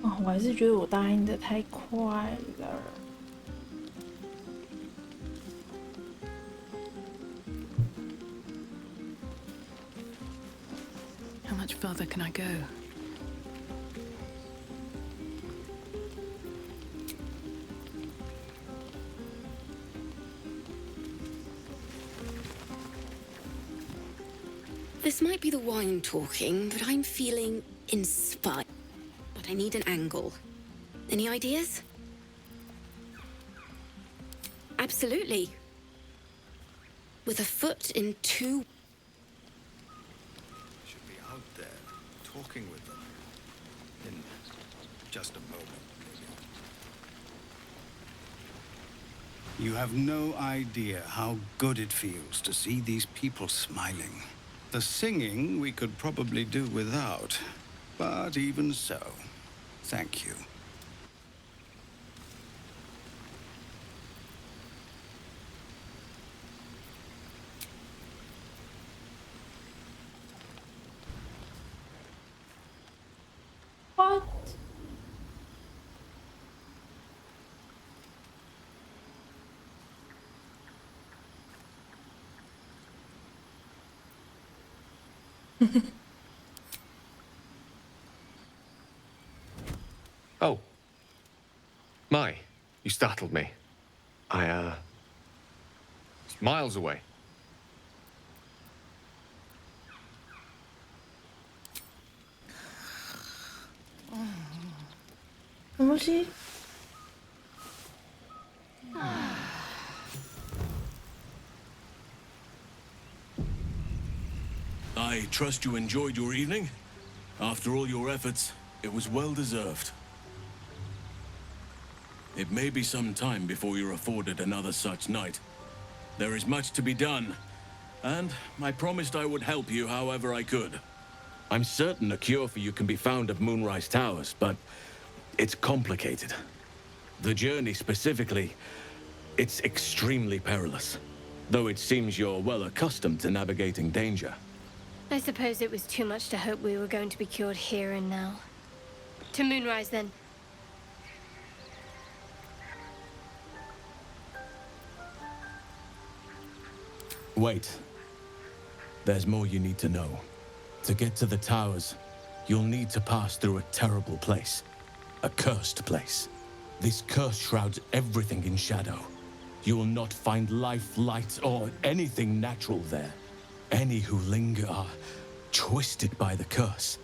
哦，我还是觉得我答应的太快了。 Am much further can I go? This might be the wine talking, but I'm feeling inspired. But I need an angle. Any ideas? Absolutely. With a foot in two... Should be out there, talking with them. In just a moment, maybe. You have no idea how good it feels to see these people smiling. The singing we could probably do without, but even so, thank you. What? Oh. My, you startled me. It's miles away. 뭐지? I trust you enjoyed your evening. After all your efforts, it was well deserved. It may be some time before you're afforded another such night. There is much to be done, and I promised I would help you however I could. I'm certain a cure for you can be found at Moonrise Towers, but it's complicated. The journey specifically, it's extremely perilous, though it seems you're well accustomed to navigating danger. I suppose it was too much to hope we were going to be cured here and now. To Moonrise, then. Wait. There's more you need to know. To get to the towers, you'll need to pass through a terrible place. A cursed place. This curse shrouds everything in shadow. You will not find life, light, or anything natural there. Any who linger are twisted by the curse.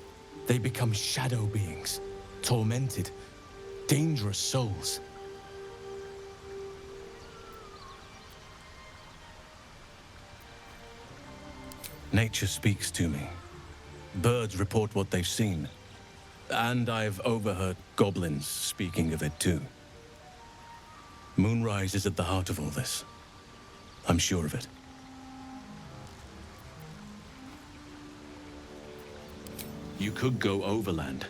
They become shadow beings, tormented, dangerous souls. Nature speaks to me. Birds report what they've seen. And I've overheard goblins speaking of it too. Moonrise is at the heart of all this. I'm sure of it. You could go overland,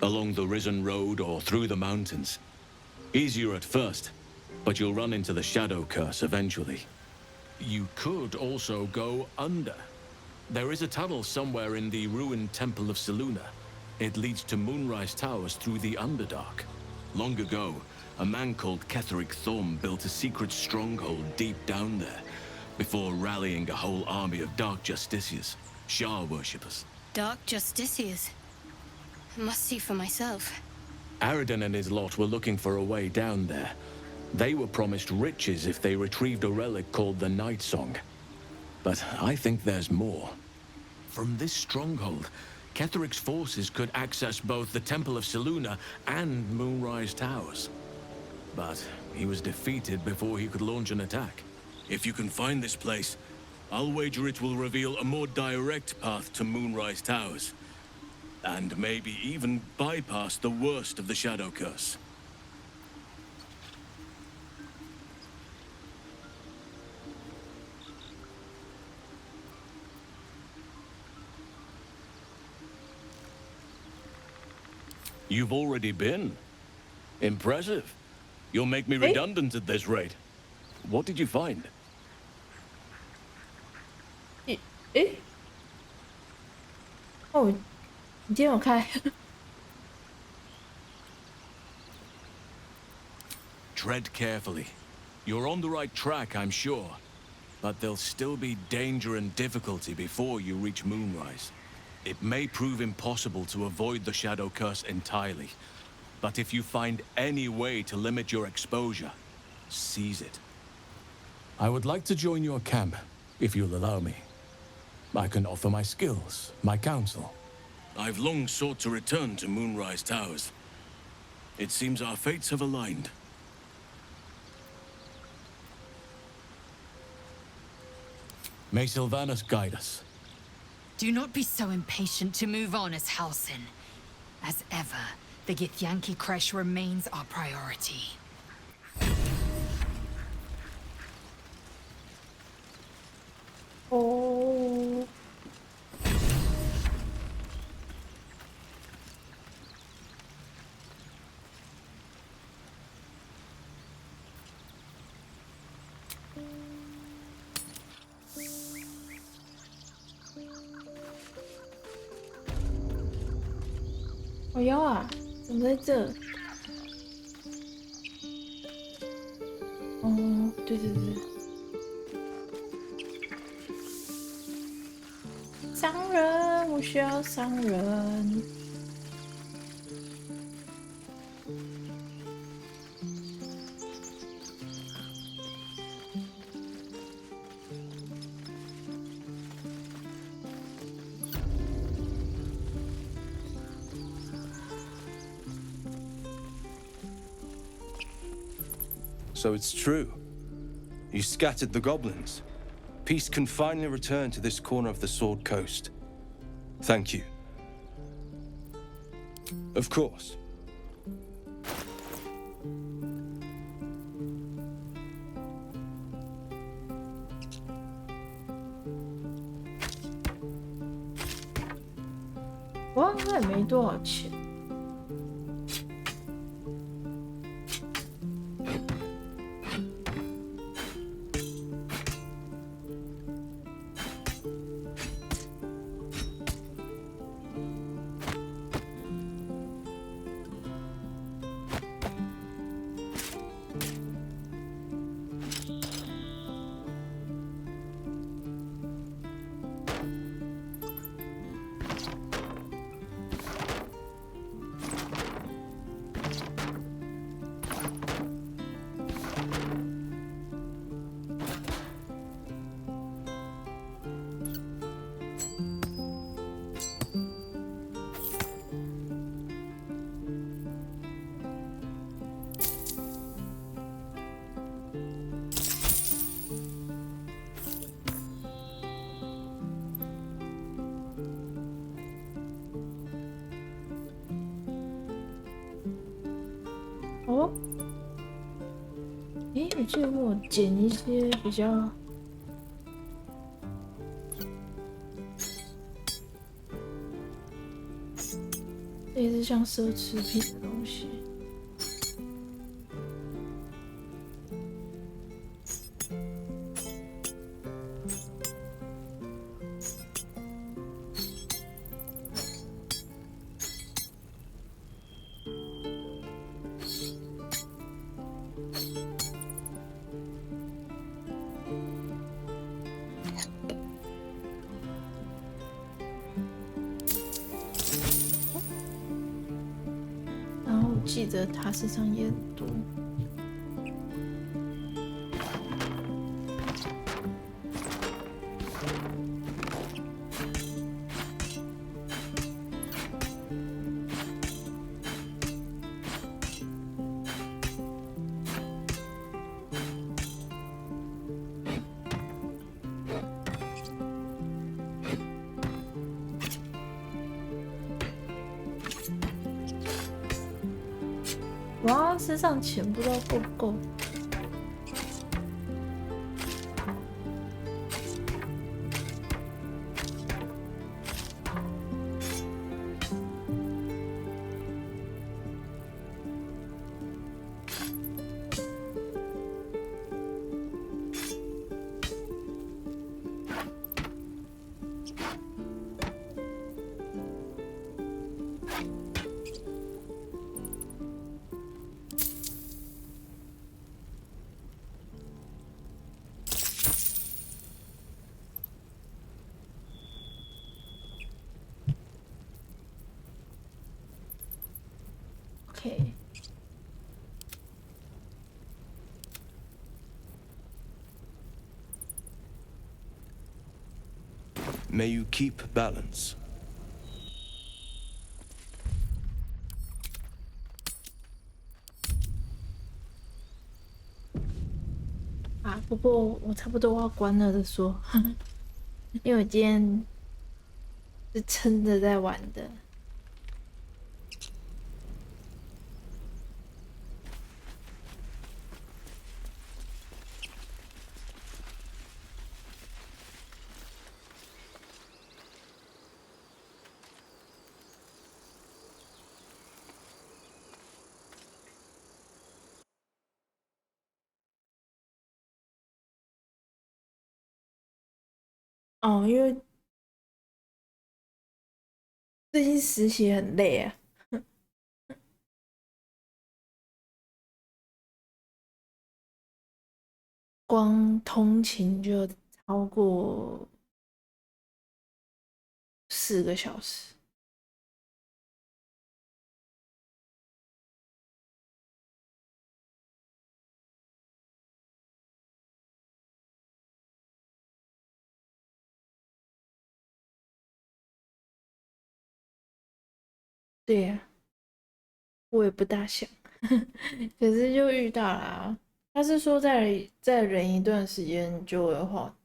along the Risen Road or through the mountains. Easier at first, but you'll run into the Shadow Curse eventually. You could also go under. There is a tunnel somewhere in the ruined Temple of Selûne. It leads to Moonrise Towers through the Underdark. Long ago, a man called Ketheric Thorm built a secret stronghold deep down there, before rallying a whole army of Dark Justiciars, Shah worshippers. Dark Justiciars. I must see for myself. Aradin and his lot were looking for a way down there. They were promised riches if they retrieved a relic called the Night Song. But I think there's more. From this stronghold, Ketheric's forces could access both the Temple of Selûne and Moonrise Towers. But he was defeated before he could launch an attack. If you can find this place, I'll wager it will reveal a more direct path to Moonrise Towers. And maybe even bypass the worst of the Shadow Curse. You've already been. Impressive. You'll make me redundant at this rate. What did you find? Oh, 你今天有开。Tread carefully. You're on the right track, I'm sure. But there'll still be danger and difficulty before you reach Moonrise. It may prove impossible to avoid the Shadow Curse entirely, but if you find any way to limit your exposure, seize it. I would like to join your camp, if you'll allow me. I can offer my skills, my counsel. I've long sought to return to Moonrise Towers. It seems our fates have aligned. May Sylvanas guide us. Do not be so impatient to move on as Halsin. As ever, the Githyanki Kresh remains our priority.哦，我腰啊，怎么在这？哦，对对对。商人，我需要商人。So it's true. You scattered the goblins. Peace can finally return to this corner of the Sword Coast. Thank you. Of course.哇，那也没多少钱。哦，诶，我记得我捡一些比较，这也是像奢侈品的东西。然后我记得他身上也很多。哇，身上钱不知道够不够。May you keep balance. 啊，不过我差不多要关了的说，因为我今天是撑着在玩的。哦，因为最近实习很累啊，光通勤就超过4个小时。对呀、我也不大想，可是就遇到了啊。他是说再忍一段时间就会好，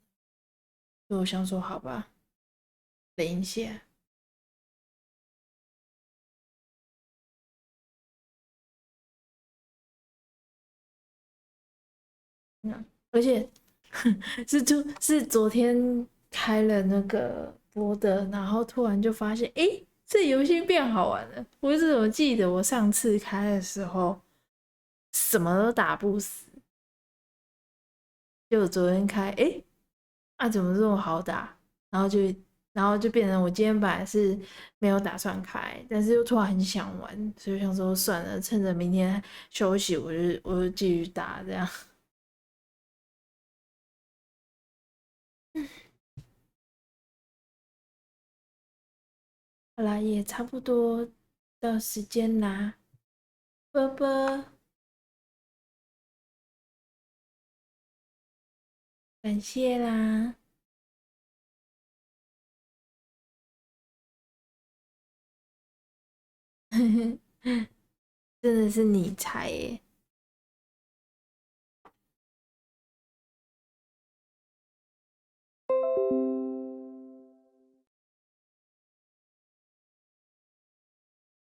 所以我想说好吧，忍一下。而且是昨天开了那个播的，然后突然就发现，诶，这游戏变好玩了。我怎么记得我上次开的时候什么都打不死，就昨天开，诶，啊怎么这么好打？然后就变成我今天本来是没有打算开，但是又突然很想玩，所以想说算了，趁着明天休息，我就继续打这样。好啦，也差不多到时间啦，啵啵，感谢啦，真的是你才耶。